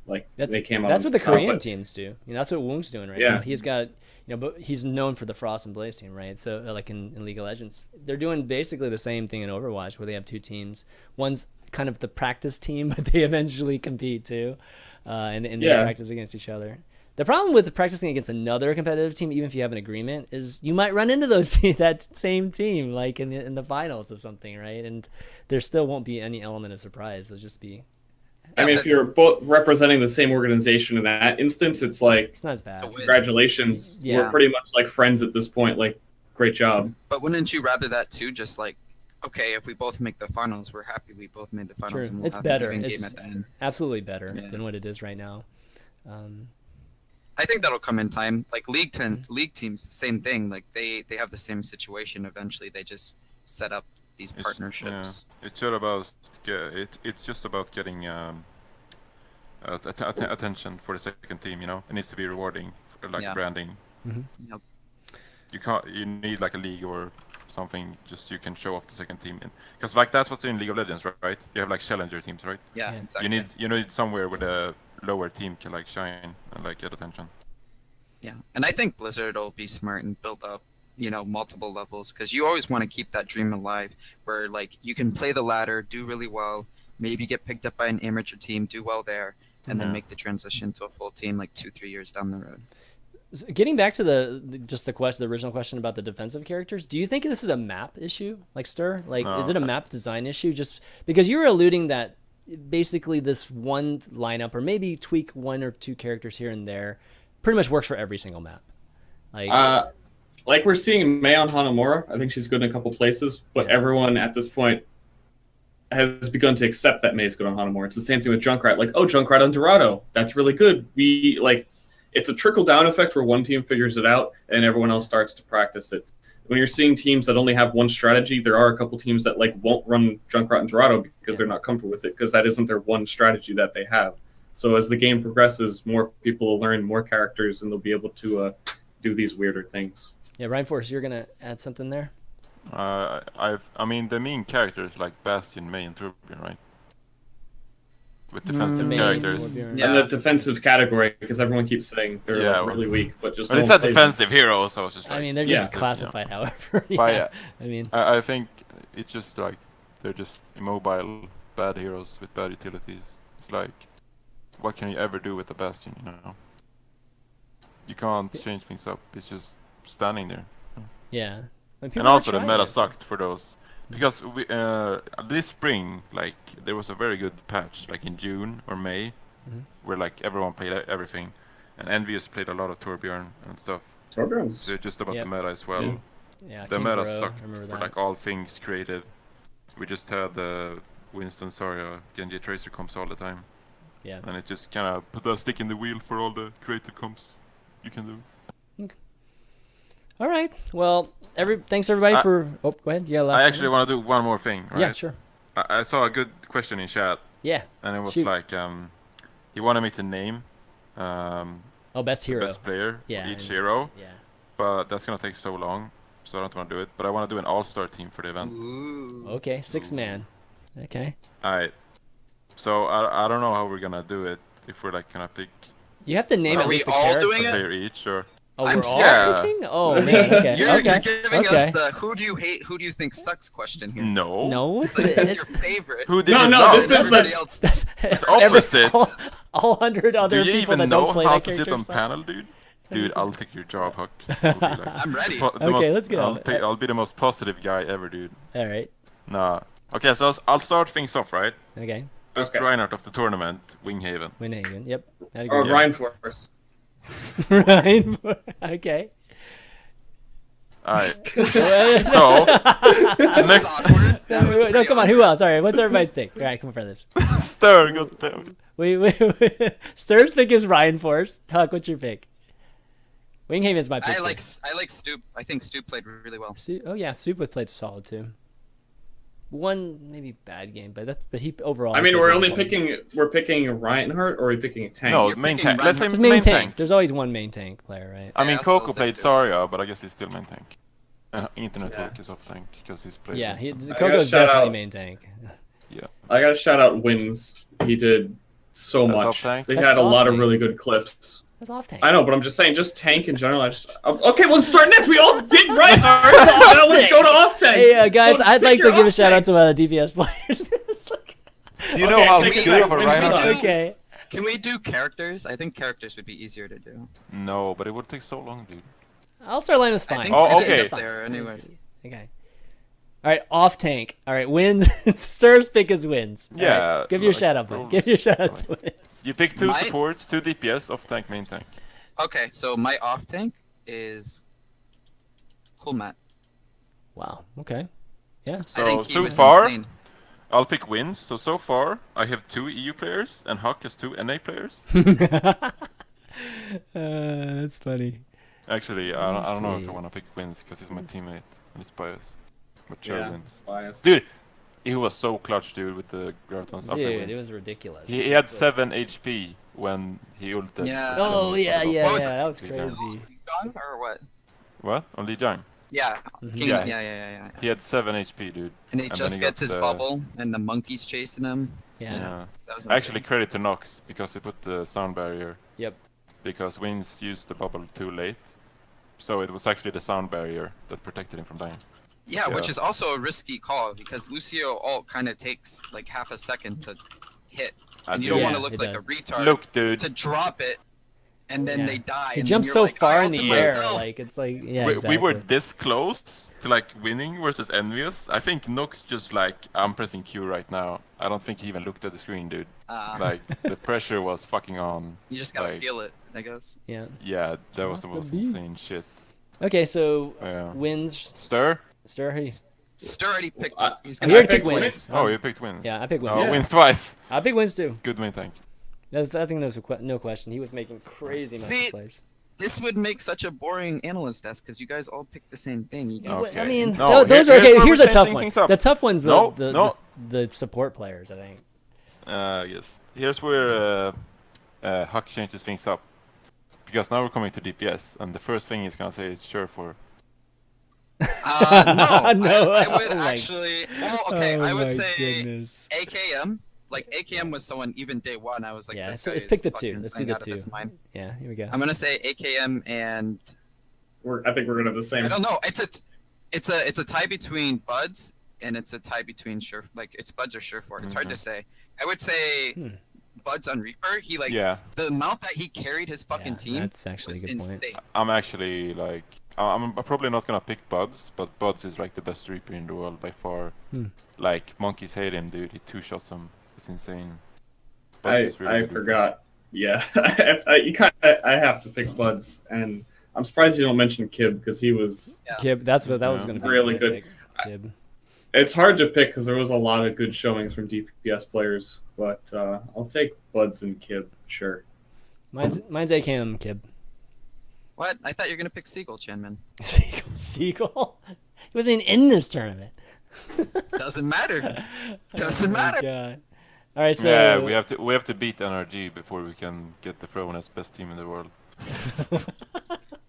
Like they came out. That's what the Korean teams do. You know, that's what Woong's doing right now. Yeah. He's got, but he's known for the Frost and Blaze team, right? So like in League of Legends, they're doing basically the same thing in Overwatch, where they have 2 teams. One's kind of the practice team, but they eventually compete too, and they practice against each other. The problem with practicing against another competitive team, even if you have an agreement, is you might run into that same team, like in the finals of something, right? And there still won't be any element of surprise. It'll just be. I mean, if you're both representing the same organization in that instance, it's like it's not as bad. Congratulations, we're pretty much like friends at this point. Like, great job. But wouldn't you rather that too? Just like, okay, if we both make the finals, we're happy we both made the finals. True. And we'll It's have better. An even It's game at the end. absolutely better than what it is right now. I think that'll come in time. Like league teams, same thing. Like they have the same situation. Eventually, they just set up these partnerships. Yeah. It's just about getting attention for the second team. You know, it needs to be rewarding, like branding. Yep. You need like a league or something just you can show off the second team in, because like that's what's in League of Legends, right? You have like challenger teams, right? Yeah, exactly. You need somewhere where the lower team can like shine and like get attention. Yeah, and I think Blizzard will be smart and build up, multiple levels, because you always want to keep that dream alive, where like you can play the ladder, do really well, maybe get picked up by an amateur team, do well there, and then make the transition to a full team like 2-3 years down the road. Getting back to the original question about the defensive characters, do you think this is a map issue, like Ster? Like, is it a map design issue? Just because you were alluding that basically this one lineup, or maybe tweak 1 or 2 characters here and there, pretty much works for every single map. Like we're seeing Mei on Hanamura. I think she's good in a couple places, but everyone at this point has begun to accept that Mei's good on Hanamura. It's the same thing with Junkrat. Like, oh, Junkrat on Dorado, that's really good. It's a trickle-down effect where one team figures it out and everyone else starts to practice it. When you're seeing teams that only have one strategy, there are a couple teams that like won't run Junkrat and Dorado because they're not comfortable with it, because that isn't their one strategy that they have. So as the game progresses, more people will learn more characters and they'll be able to do these weirder things. Yeah, Ryan Force, you're gonna add something there? I mean, the main characters like Bastion, Mei, and Tourbillon, right? With defensive characters. And the defensive category, because everyone keeps saying they're really weak, but just. But it's not defensive heroes, so it's just. Like, I mean, they're just classified, however. But I mean, I think it's just like they're just immobile, bad heroes with bad utilities. It's like, what can you ever do with the Bastion? You can't change things up. It's just standing there. Yeah. And also the meta sucked for those. Because this spring, like, there was a very good patch, like in June or May, where like everyone played everything, and Envious played a lot of Tourbillon and stuff. Tourbillon's so just about the meta as well. Yeah, the meta sucked for like all things creative. We just had the Winston, Zarya, Genji Tracer comps all the time. Yeah. And it just kind of put a stick in the wheel for all the creative comps you can do. Okay. All right. Well, thanks everybody for. Oh, go ahead. Yeah. I actually want to do one more thing. Right? Yeah, sure. I saw a good question in chat. Yeah. And it was like, he wanted me to name. Best hero. Best player. Yeah. For each hero. Yeah. But that's gonna take so long, so I don't want to do it. But I want to do an all-star team for the event. Ooh. Okay, 6-man. Okay. All right. So I don't know how we're gonna do it. If we're like gonna pick. You have to name at least the character. Are we all doing it? Player each, or. Oh, we're all picking? Oh, man, okay. You're giving us the who do you hate, who do you think sucks question here. No. No, it's your favorite. Who did this is the... It's opposite. All 100 other people that don't play that character. Do you even know how to sit on panel, dude? Dude, I'll take your job, Huck. Like, I'm ready. Okay, let's go. I'll be the most positive guy ever, dude. All right. Nah. Okay, so I'll start things off, right? Okay. best Reinhardt of the tournament, Winghaven. Winghaven, yep. Or Reinforce. Ryan, okay. Alright. So, next... No, come on, who else? Alright, what's everybody's pick? Alright, come on for this. Ster, goddammit. Wait. Stur's pick is Reinforce. Huck, what's your pick? Winghaven's my pick. I like Stoop. I think Stoop played really well. Oh yeah, Stoop played solid too. One maybe bad game, but he overall. I mean, we're picking Reinhardt, or are we picking a tank? No, main tank. Let's say main tank. There's always one main tank player, right? I mean, Coco played Zarya, but I guess he's still main tank. And Internet Talk is off tank because he's played. Yeah, Coco's definitely main tank. Yeah. I gotta shout out Wins. He did so much. They had a lot of really good clips. That's off tank. I know, but I'm just saying, just tank in general. Okay, well, let's start next. We all did Reinhardt. Now let's go to off tank. Hey, guys, I'd like to give a shout out to DPS players. Do you know how good of a Reinhardt is? Okay. Can we do characters? I think characters would be easier to do. No, but it would take so long, dude. All-Star Line is fine. Okay. There, anyways. Okay. All right, off tank. All right, wins. Stur's pick is Wins. Yeah. Right, give your shout out, bud. Give your shout out to Wins. You pick 2 supports, 2 DPS, off tank, main tank. Okay, so my off tank is Cool Matt. Wow. Okay. Yeah. So far, insane. I'll pick Wins. So far, I have 2 EU players, and Huck has 2 NA players. That's funny. Actually, I don't know if I want to pick Wins because he's my teammate and he's biased. But sure, Wins. Biased. Dude, he was so clutch, dude, with the Gravitons. Dude, it was ridiculous. He had 7 HP when he ulted. Yeah. Oh yeah, that was crazy. Gun or what? What? On Li Jiang? Yeah. Yeah. He had 7 HP, dude. And he just gets his bubble, and the monkey's chasing him. Yeah. That was actually, credit to Nox because he put the sound barrier. Yep. Because Wins used the bubble too late, so it was actually the sound barrier that protected him from dying. Yeah, which is also a risky call because Lucio ult kind of takes like half a second to hit, and you don't want to look like a retard. Look, dude. To drop it, and then they die. He jumps so far in the air, like it's like we were this close to like winning versus Envious. I think Nox just like I'm pressing Q right now. I don't think he even looked at the screen, dude. Like the pressure was fucking on. You just gotta feel it, I guess. Yeah. Yeah, that was the most insane shit. Okay, so Wins. Stir already picked. He's gonna pick Wins. Oh, you picked Wins. Yeah, I picked Wins. Oh, Wins twice. I picked Wins too. Good main tank. I think there was no question. He was making crazy amounts of plays. This would make such a boring analyst desk because you guys all pick the same thing. Okay. I mean, those are okay. Here's a tough one. The tough one's the support players, I think. Yes. Here's where Huck changes things up. Because now we're coming to DPS, and the first thing he's gonna say is sure for. No, I would actually. I would say AKM. Like AKM was someone even day one. I was like, let's pick the 2. Let's do the 2. Yeah, here we go. I'm gonna say AKM and. I think we're gonna have the same. I don't know. It's a tie between Buds and it's a tie between it's Buds or Surefour. It's hard to say. I would say. Buds on Reaper, the amount that he carried his fucking team. That's actually a good insane. point. I'm actually like, I'm probably not gonna pick Buds, but Buds is like the best Reaper in the world by far. Like monkeys hate him, dude. He 2-shots him. It's insane. Buds I forgot. Yeah, I have to pick Buds, and I'm surprised you don't mention Kib because he was. Kib, that was gonna be really good. Kib. It's hard to pick because there was a lot of good showings from DPS players, but I'll take Buds and Kib, sure. Mine's AKM Kib. What? I thought you were gonna pick Seagull, ChanManV. Seagull? He wasn't even in this tournament. Doesn't matter. Doesn't matter. God. All right, so yeah, we have to beat NRG before we can get the throne as best team in the world.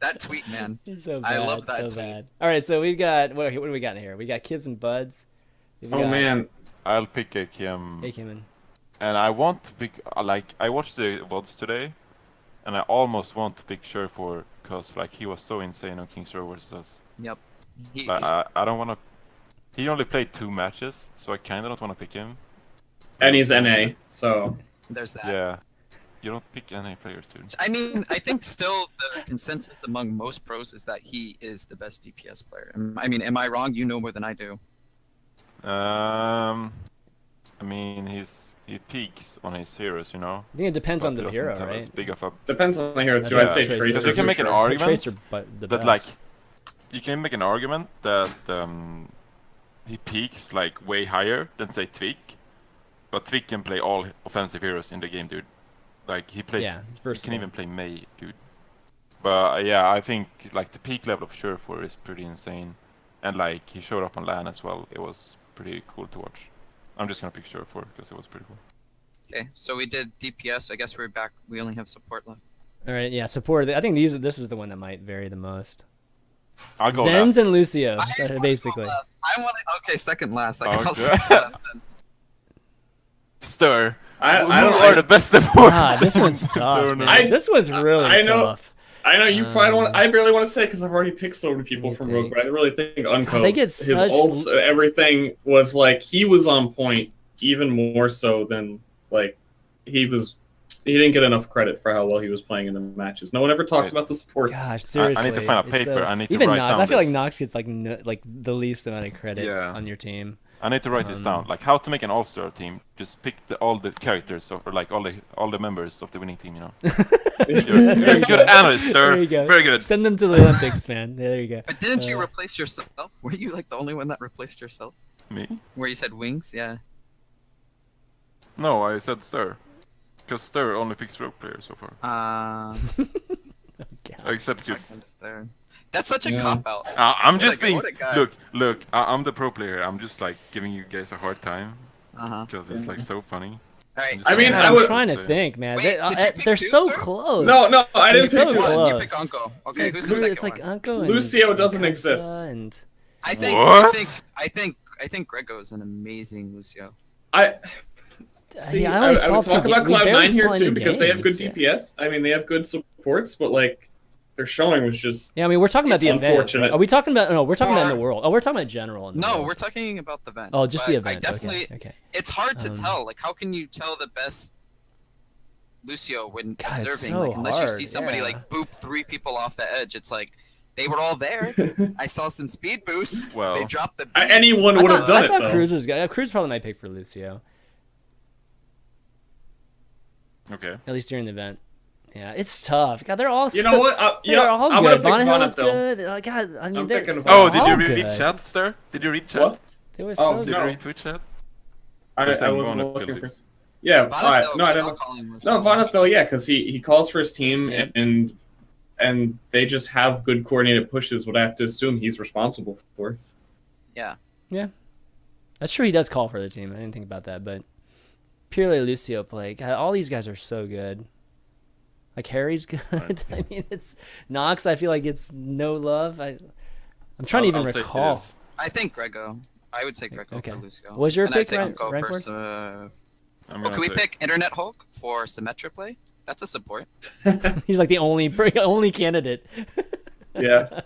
That tweet, man. So bad, I love that tweet. Bad. All right, so we've got what do we got in here? We got Kibs and Buds. Man, I'll pick AKM. AKM. And I want to pick I watched the VODs today, and I almost want to pick Surefour because he was so insane on King's Row versus us. Yep. I don't want to. He only played 2 matches, so I kind of don't want to pick him. And he's NA, so there's that. Yeah. You don't pick NA players, dude. I mean, I think still the consensus among most pros is that he is the best DPS player. I mean, am I wrong? You know more than I do. I mean, he's he peaks on his heroes, you know. I think it depends on the But he hero, doesn't have right? as big of a Depends on the hero too. Yeah, I'd say Tracer. Tracer. Because you can make an sure. argument Tracer, but the that best. like you can make an argument that he peaks like way higher than say Tweak, but Tweak can play all offensive heroes in the game, dude. Like he plays, Yeah, it's he versatile. can even play Mei, dude. But yeah, I think like the peak level of Surefour is pretty insane, and like he showed up on LAN as well. It was pretty cool to watch. I'm just gonna pick Surefour because it was pretty cool. Okay, so we did DPS. I guess we're back. We only have support left. All right, yeah, support. I think this is the one that might vary the most. I'll go Zenz last. and Lucio, I wanna go basically. last. I want to. Okay, second last. I Okay. guess I'll last then. Ster. I Who don't are the best support? Ah, this one's tough. Man. This one's really I know. tough. I know you probably don't want. I barely want to say because I've already picked so many people You from think? Rogue, but I really think Unco. they get His such- ults, everything was like he was on point, even more so than like he was. He didn't get enough credit for how well he was playing in the matches. No one ever talks about the supports. Gosh, seriously. I need to find a it's paper. I need to even write Nox. down I feel like this. Nox gets like like the least amount of credit Yeah. on your team. I need to write this down. Like how to make an all-star team. Just pick all the characters or like all the members of the winning team. You know. You're a good analyst, Ster. There you go. Very good. Send them to the Olympics, man. There you go. But didn't you Uh, replace yourself? Were you like the only one that replaced yourself? Me? Where you said wings? Yeah. No, I said Ster. Because Ster only picks rogue players so far. Except you. There. That's such a Yeah. cop out. I'm just being. what a guy. Look. I'm the pro player. I'm just like giving you guys a hard time because it's like so funny. All right. I mean, I'm would- trying to think, man. Wait, did you pick They're two, so Ster? close. No, I didn't They're pick so two. close. You pick Uncle. Okay, who's the It's second like one? Uncle and Lucio doesn't Mikasa exist. And... I think. What? I think Grego is an amazing Lucio. See, I I only saw would talk two about we barely Cloud9 saw here any too because they have good games, yeah. DPS. I mean, they have good supports, but like their showing was just. Yeah, I mean, we're talking about the It's event. unfortunate. Are we talking about? No, we're talking about in the Or- world. Oh, we're talking about general. In the No, world. we're talking about the event. Oh, just but the event. I definitely. Okay. It's hard to Um, tell. Like, how can you tell the best Lucio when God, it's observing? so Like, unless you see hard, somebody yeah. like boop 3 people off the edge, it's like they were all there. I saw some speed boosts. Well- They dropped the. Beat. Anyone would have done I it thought though. Cruz was good. Cruz probably might pick for Lucio, Okay. at least during the event. Yeah, it's tough. God, they're all. You know what? They're all I'm good. gonna pick Vonahill's Vonnet, though. good. God, I mean, I'm they're. picking Vonnet. Oh, did all you read good. chat, Ster? Did you read chat? What? They were Oh, so Did good. no. you read Twitch chat? I You're saying wasn't Vonnet looking killed for. Yeah, Vonnet, no, I though, didn't. calling was No, Vonnet though, yeah, because he calls for his team Yeah. and they just have good coordinated pushes. What I have to assume he's responsible for. Yeah. That's true. He does call for the team. I didn't think about that, but purely Lucio play. God, all these guys are so good. Like Harry's good. I mean, it's Nox. I feel like it's no love. I'm trying to even I'll say recall. this. I think Grego. I would take Grego Okay. for Lucio. What was your and I'd pick, say Ryan- Uncle Ryan first. Force? I'm Oh, gonna can we say- pick Internet Hulk for Symmetra play? That's a support. He's like the only candidate. Yeah.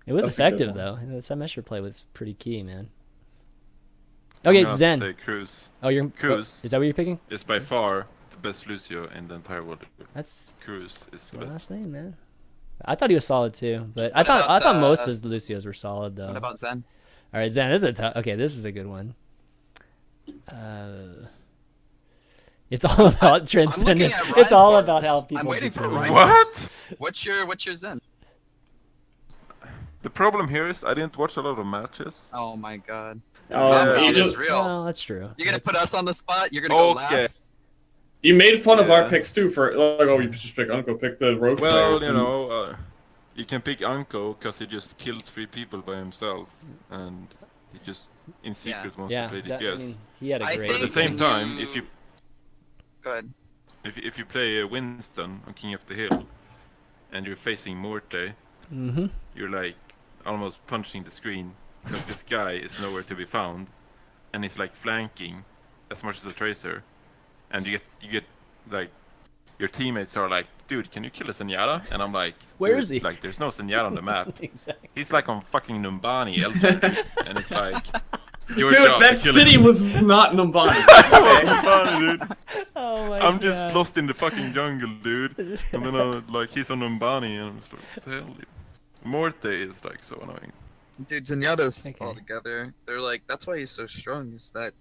It was That's a good effective one. though. The semester play was pretty key, man. I'm Okay, gonna Zen. say Cruz. Oh, you're Cruz. Is that what you're picking? Is by far the best Lucio in the entire world. That's Cruz is the my last best. name, man. I thought he was solid too, but I What thought about, most of the Lucios were solid though. What about Zen? All right, Zen. This is okay. This is a good one. It's all about transcendence. at Ryan It's all Force. about how I'm people. waiting for determine- Ryan What? What's your Zen? The problem here is I didn't watch a lot of matches. Oh my god. You It is just real. Well, that's true. You're gonna put us on the spot. You're gonna go Okay. last. you made fun of Yeah. our picks too for like, oh, you just pick Uncle, pick the rogue Well, players. you and- know, you can pick Uncle because he just kills 3 people by himself, and he just in secret wants Yeah, to play that, DPS. I mean, he had a I great. But at the think same when time, you- if you Go ahead. if you play Winston on King of the Hill, and you're facing Morte, Mm-hmm. you're like almost punching the screen because this guy is nowhere to be found, and he's like flanking as much as a tracer, and you get like your teammates are like, dude, can you kill a Zenyatta? And I'm like, Where "Dude, is he?" Like, there's no Zenyatta on the map. Exactly. He's like on fucking Numbani elsewhere, and it's like, your Dude, job that to kill city him. was not Numbani. Numbani, dude. Oh my I'm just God. lost in the fucking jungle, dude. And then like he's on Numbani, and I'm just like, what the hell, dude? Morte is like so annoying. Dude, Zenyatta's Okay. all together. They're like, that's why he's so strong, is that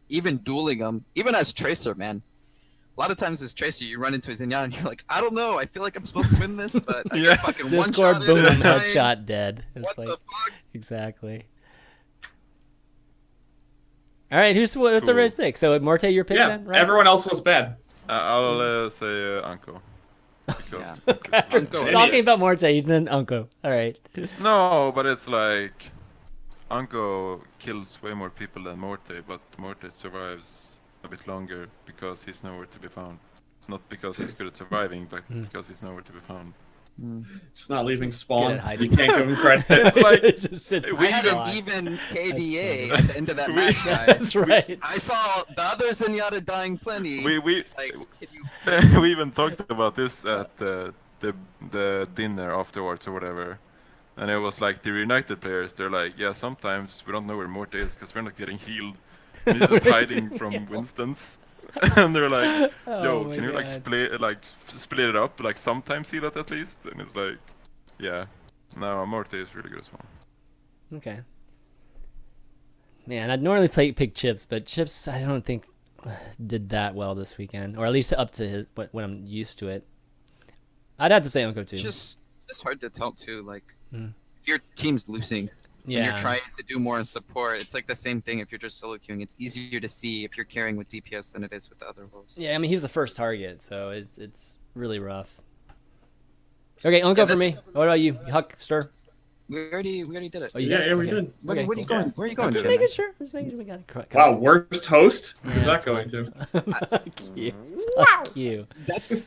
even dueling him, even as Tracer, man. A lot of times as Tracer, you run into a Zenyatta and you're like, I don't know, I feel like I'm supposed to win this, but I get fucking Discord, one-shotted boom, and I'm headshot, dead. It's what like, the fuck? exactly. All right, what's everybody's pick? So Morte, your pick then, right? Everyone else was bad. I'll say Uncle. Yeah. After Uncle. talking about Morte, you then Uncle. All right. No, but it's like Uncle kills way more people than Morte, but Morte survives a bit longer because he's nowhere to be found. Not because he's good at surviving, but because he's nowhere to be found. Just not leaving spawn. Good at hiding. You can't give him credit. It's like It just sits I had spot. an even KDA funny. at the end of that match, guys. That's right. I saw the other Zenyatta dying plenty. we Like, can you... we even talked about this at the dinner afterwards or whatever, and it was like the Reunited players. They're like, yeah, sometimes we don't know where Morte is because we're not getting healed. And he's just hiding from Winston's. And they're like, yo, Oh can you my like God. split it up, like sometimes heal it at least? And it's like, yeah, no, Morte is really good as well. Okay. Man, I'd normally pick Chips, but Chips I don't think did that well this weekend, or at least up to when I'm used to it. I'd have to say Uncle too. It's just hard to tell too. Like, Mm. if your team's losing, and Yeah. you're trying to do more in support, it's like the same thing if you're just solo queuing. It's easier to see if you're carrying with DPS than it is with the other roles. Yeah, I mean he's the first target, so it's really rough. Okay, Uncle for me. What about you, Huck, Ster? We already did it. Oh, you Yeah, did? yeah, we Okay. did. Where are you cool. going? Where are you going, Just Chan? making sure. Just making sure we got it. Wow, worst host? Who's Yeah, that going to? Fuck you. Fuck you.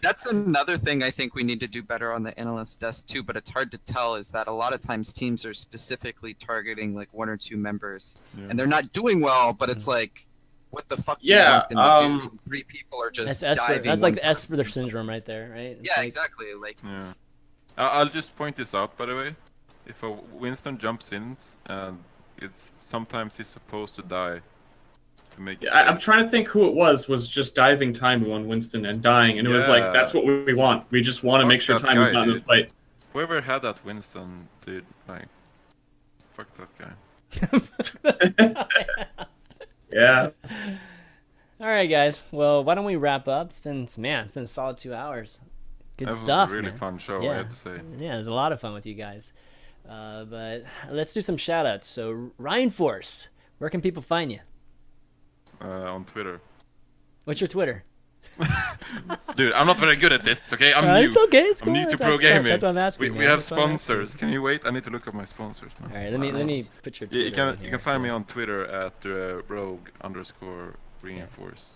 That's another thing I think we need to do better on the analyst desk too, but it's hard to tell is that a lot of times teams are specifically targeting like one or two members and they're not doing well, but it's like, what the fuck do you Yeah, want them to do? Three people are just That's Esper. diving. That's like one the person. Esper syndrome right there, right? It's Yeah, like, exactly. Like, Yeah. I'll just point this out, by the way. If a Winston jumps in, and sometimes he's supposed to die to make. Yeah, I'm trying to think who it was just diving time on Winston and dying, and it was like, that's what we want. We just want to make sure Fuck time that is guy, not in this dude. fight. Whoever had that Winston, dude, like, fuck that guy. Yeah. All right, guys. Well, why don't we wrap up? It's been a solid 2 hours. Good That stuff. was a really man. fun show, I have to say. Yeah, it was a lot of fun with you guys. But let's do some shout outs. So, Ryan Force, where can people find you? On Twitter. What's your Twitter? Dude, I'm not very good at this, okay? I'm new. It's okay. It's I'm cool. new to That's- pro gaming. That's what I'm asking. We man. have That's what I'm asking. sponsors. Can you wait? I need to look up my sponsors, man. All right, let me put your Twitter You can in here, find me too. on Twitter at rogue_reinforce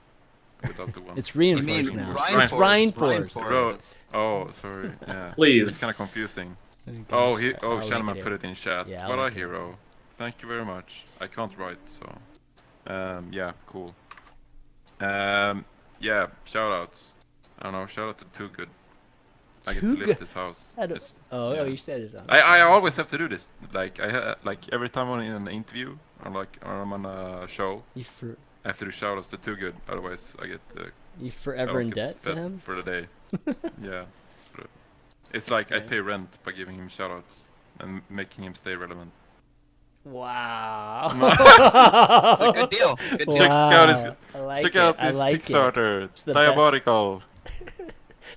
without the one. It's you reinforced mean now. Ryan It's Force. Ryan Ryan Force. Force. Oh, sorry. Yeah. Please. It's kind of confusing. Okay. Oh, I'll link ChanManV it put here. it in chat. Yeah, I'll What a link it. hero. Thank you very much. I can't write, so. Yeah, cool. Yeah, shoutouts. I don't know, shout out to Too Good. I get to Too live Good? this house. I don't- It's- Oh, yeah. you said it's on. I always have to do this. Like every time I'm in an interview or I'm on a show, You I have to do shoutouts to Too Good. Otherwise, I get forever in get debt to fed him? for the day. Yeah, it's like I pay rent by giving him shoutouts and making him stay relevant. Wow. It's a good deal. Good deal. Check out his I like check it. out I his like it. Kickstarter, It's the best. Diabolical.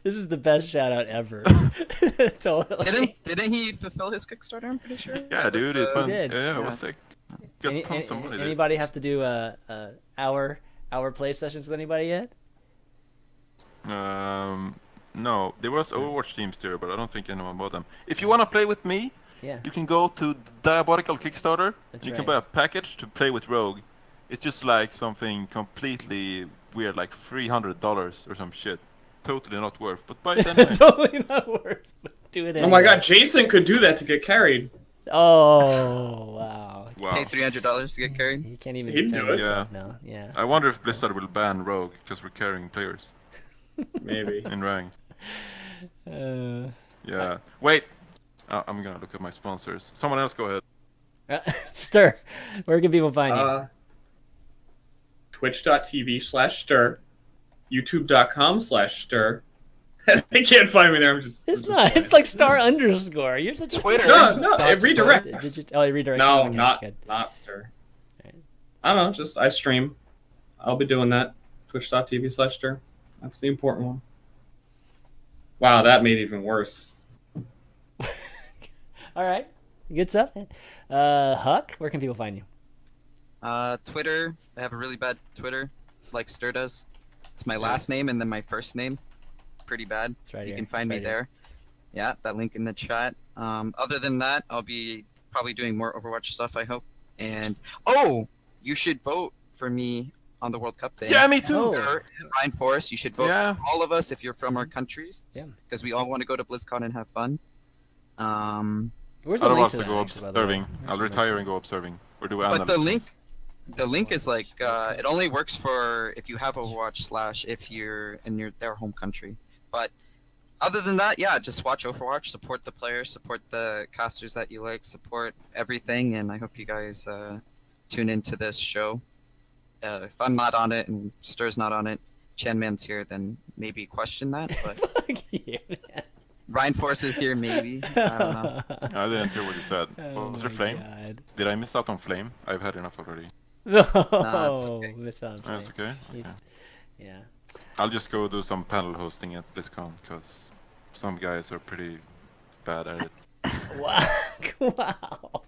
This is the best shout out ever. Totally. Didn't he fulfill his Kickstarter? I'm pretty sure. Yeah, dude, But, it went, did. yeah, it Yeah. was sick. Got Any- tons of money. dude. anybody have to do hour play sessions with anybody yet? No, there was Overwatch teams there, but I don't think anyone bought them. If you wanna play with me, Yeah. you can go to the Diabolical Kickstarter. That's you right. can buy a package to play with Rogue. It's just like something completely weird, like $300 or some shit. Totally not worth. But buy it anyway. Totally not worth. But do it. Oh my anyway. god, Jason could do that to get carried. Oh wow. Wow. Pay $300 to get carried. He can't even He'd defend do it. himself now. Yeah. I wonder if Blizzard will ban Rogue because we're carrying players Maybe. in rank. Uh, Yeah. Wait. I'm gonna look at my sponsors. Someone else go ahead. Ster, where can people find you? Twitch.tv/Ster, YouTube.com/Ster. They can't find me there. It's not. It's like star underscore. You're such a Twitter. No, it That's redirects. Oh, it redirects. No, Okay, not good. not Ster. Right. I don't know. Just I stream. I'll be doing that. Twitch.tv/Ster. That's the important one. Wow, that made it even worse. All right, good stuff. Huck, where can people find you? Twitter. I have a really bad Twitter, like Ster does. It's my last name and then my first name. Pretty bad. It's right You here. can find It's me right there. Yeah, that link in the chat. Other than that, I'll be probably doing more Overwatch stuff, I hope. And you should vote for me on the World Cup thing. Yeah, me too. Oh. Ryan Forrest, you should vote Yeah. for all of us if you're from our countries. Yeah. Because we all want to go to BlizzCon and have fun. Where's I the don't link want to to that, go actually, by the way? observing. Where's I'll the link retire to and go observing. Or do But the analysis. link is like it only works for if you have Overwatch / if you're in their home country. But other than that, yeah, just watch Overwatch, support the players, support the casters that you like, support everything, and I hope you guys tune into this show. If I'm not on it and Ster's not on it, ChanMan's here, then maybe question that. But Fuck you, man. Ryan Force is here, maybe. I don't know. I didn't hear what you said. Oh Was there my Flame? God. Did I miss out on Flame? I've had enough already. No, it's okay. missed out on That's Flame. okay. He's- Okay. Yeah. I'll just go do some panel hosting at BlizzCon because some guys are pretty bad at it. Wow. Wow.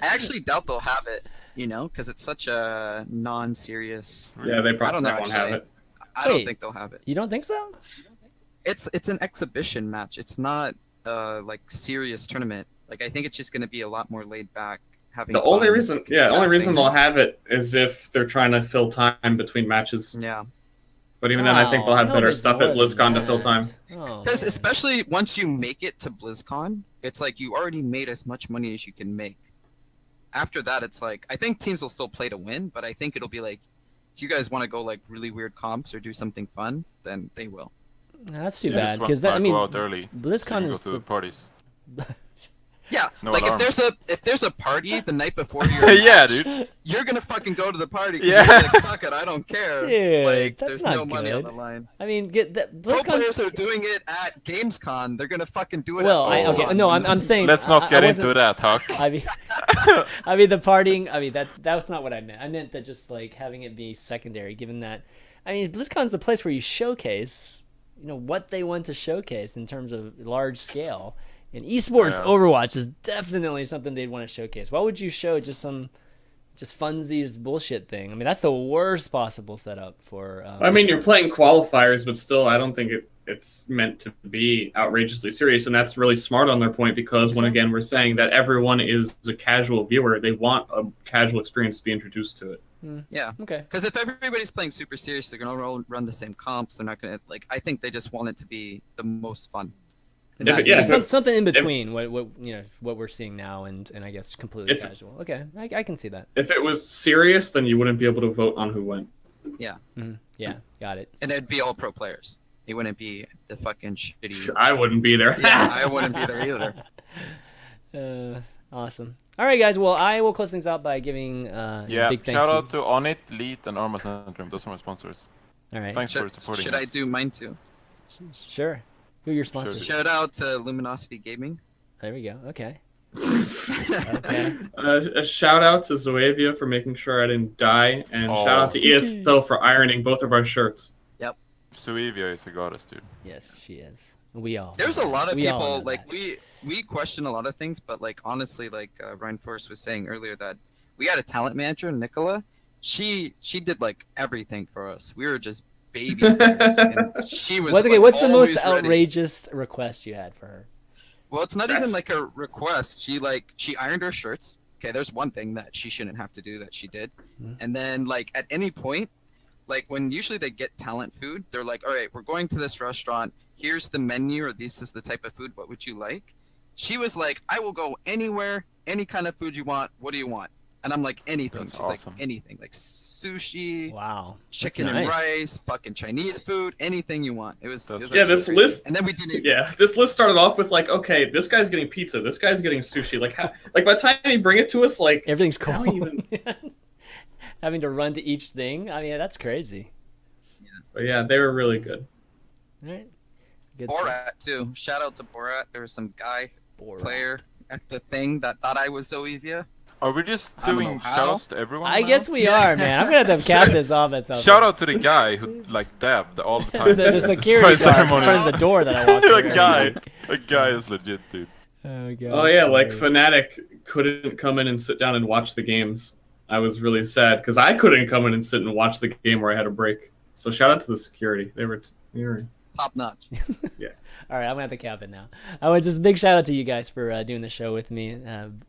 I actually doubt they'll have it, because it's such a non-serious. Yeah, they I don't probably know, won't have actually. it. I don't Wait. think they'll have it. You don't think so? It's an exhibition match. It's not like serious tournament. Like I think it's just going to be a lot more laid back. Having The only fun, reason casting. they'll have it is if they're trying to fill time between matches. Yeah, But even then, I think they'll have Wow, I better hope it's stuff at more than BlizzCon to fill that. time. Oh, because man. especially once you make it to BlizzCon, it's like you already made as much money as you can make. After that, it's like I think teams will still play to win, but I think it'll be like if you guys want to go like really weird comps or do something fun, then they will. That's too You bad just because want that to I mean go out early. So you BlizzCon can go is to the parties. Yeah, No like alarms. if there's a party the night before your Yeah, match, dude. you're gonna fucking go to the party. 'Cause Yeah. you're like, fuck it, I don't care. Dude, like that's there's not no money on good. the line. I mean get that Pro players BlizzCon's are doing it at GamesCon. They're gonna fucking do it. well, at okay, BlizzCon. no, I'm saying Let's not get into wasn't- that, Huck. I mean, I mean the partying. I mean that's not what I meant. I meant that just like having it be secondary. Given that, I mean, BlizzCon's the place where you showcase, what they want to showcase in terms of large scale. And esports Yeah. Overwatch is definitely something they'd want to showcase. Why would you show just funsies bullshit thing? I mean, that's the worst possible setup for. I mean, you're playing qualifiers, but still, I don't think it's meant to be outrageously serious, and that's really smart on their point because, again, we're saying that everyone is a casual viewer. They want a casual experience to be introduced to it. Yeah. Okay. Because if everybody's playing super serious, they're gonna run the same comps. They're not gonna I think they just want it to be the most fun. And If that- it- yeah, Just if- something in between what we're seeing now and I guess completely If- casual. Okay, I can see that. If it was serious, then you wouldn't be able to vote on who went. yeah, Yeah, got it. and it'd be all pro players. It wouldn't be the fucking shitty. I wouldn't be there. Yeah, I wouldn't be there either. Awesome. All right, guys. Well, I will close things out by giving Yeah, a big thank shout you. out to Onit, Leet, and Arma Centrum. Those are my sponsors. All right. Thanks for supporting Should us. I do mine too? Sure. Who are your sponsors? Shout out to Luminosity Gaming. There we go. Okay. A shout out to Zoavia for making sure I didn't die, and shout out to ESL for ironing both of our shirts. Suevia is a goddess, dude. Yes, she is. We all. There's a lot of we all people know like that. we question a lot of things, but like honestly, like Ryan Forrest was saying earlier that we had a talent manager, Nicola. She did like everything for us. We were just babies. and she was. What's like, what's the most always ready. outrageous request you had for her? Well, it's not That's- even like a request. She ironed her shirts. Okay, there's one thing that she shouldn't have to do that she did. Mhm. And then like at any point, like when usually they get talent food, they're like, all right, we're going to this restaurant. Here's the menu, or this is the type of food. What would you like? She was like, I will go anywhere, any kind of food you want. What do you want? And I'm like, anything. That's She's awesome. like, anything. Like sushi, Wow. That's chicken and nice. rice, fucking Chinese food, anything you want. It was That's- Yeah, actually this crazy. list- And then we didn't. Yeah, this list started off with like, okay, this guy's getting pizza, this guy's getting sushi. Like, by the time you bring it to us, like, Everything's How cool. even- Having to run to each thing. I mean, that's crazy. but yeah, they were really good. All right. Good stuff. Borat too. Shout out to Borat. There was some guy Borat. player at the thing that thought I was Zoevia. Are we just I don't know doing how. shoutouts to everyone? I now? guess we are, man. I'm gonna have to cap this off at some Shout point. out to the guy who like dabbed all the time. the security By guard in ceremony. front of the door that I walked through. A guy is legit, dude. Oh, God, Oh yeah, like hilarious. Fnatic couldn't come in and sit down and watch the games. I was really sad because I couldn't come in and sit and watch the game where I had a break. So shout out to the security. They were Top notch. yeah. All right, I'm gonna have to cap it now. I would just big shout out to you guys for doing the show with me,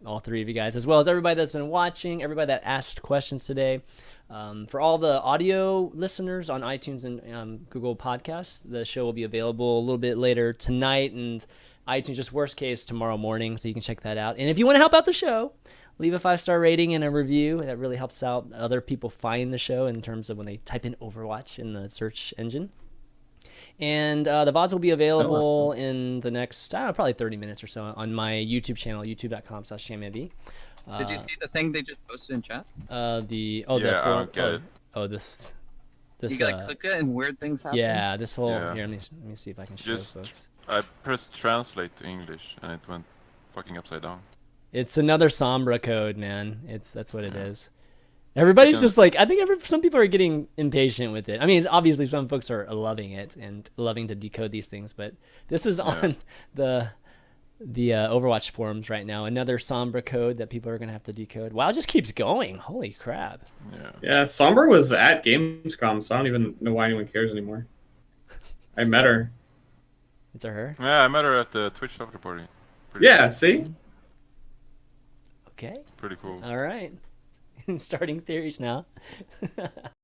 all three of you guys, as well as everybody that's been watching, everybody that asked questions today. For all the audio listeners on iTunes and Google Podcasts, the show will be available a little bit later tonight, and iTunes, just worst case, tomorrow morning, so you can check that out. And if you want to help out the show, leave a 5-star rating and a review. That really helps out other people find the show in terms of when they type in Overwatch in the search engine. And the VODs will be available in the next, probably 30 minutes or so on my YouTube channel, youtube.com/ChanManV. Did you see the thing they just posted in chat? The this You gotta click it and weird things happen. yeah, this whole Yeah. here. Let me see if I can show folks. I pressed translate to English and it went fucking upside down. It's another Sombra code, man. That's what it is. Everybody's just like, I think some people are getting impatient with it. I mean, obviously some folks are loving it and loving to decode these things, but this is on the Overwatch forums right now. Another Sombra code that people are gonna have to decode. Wow, it just keeps going. Holy crap. Yeah, Sombra was at Gamescom, so I don't even know why anyone cares anymore. I met her. It's a her? Yeah, I met her at the Twitch after party. Yeah, see? Okay. Pretty cool. All right. Starting theories now.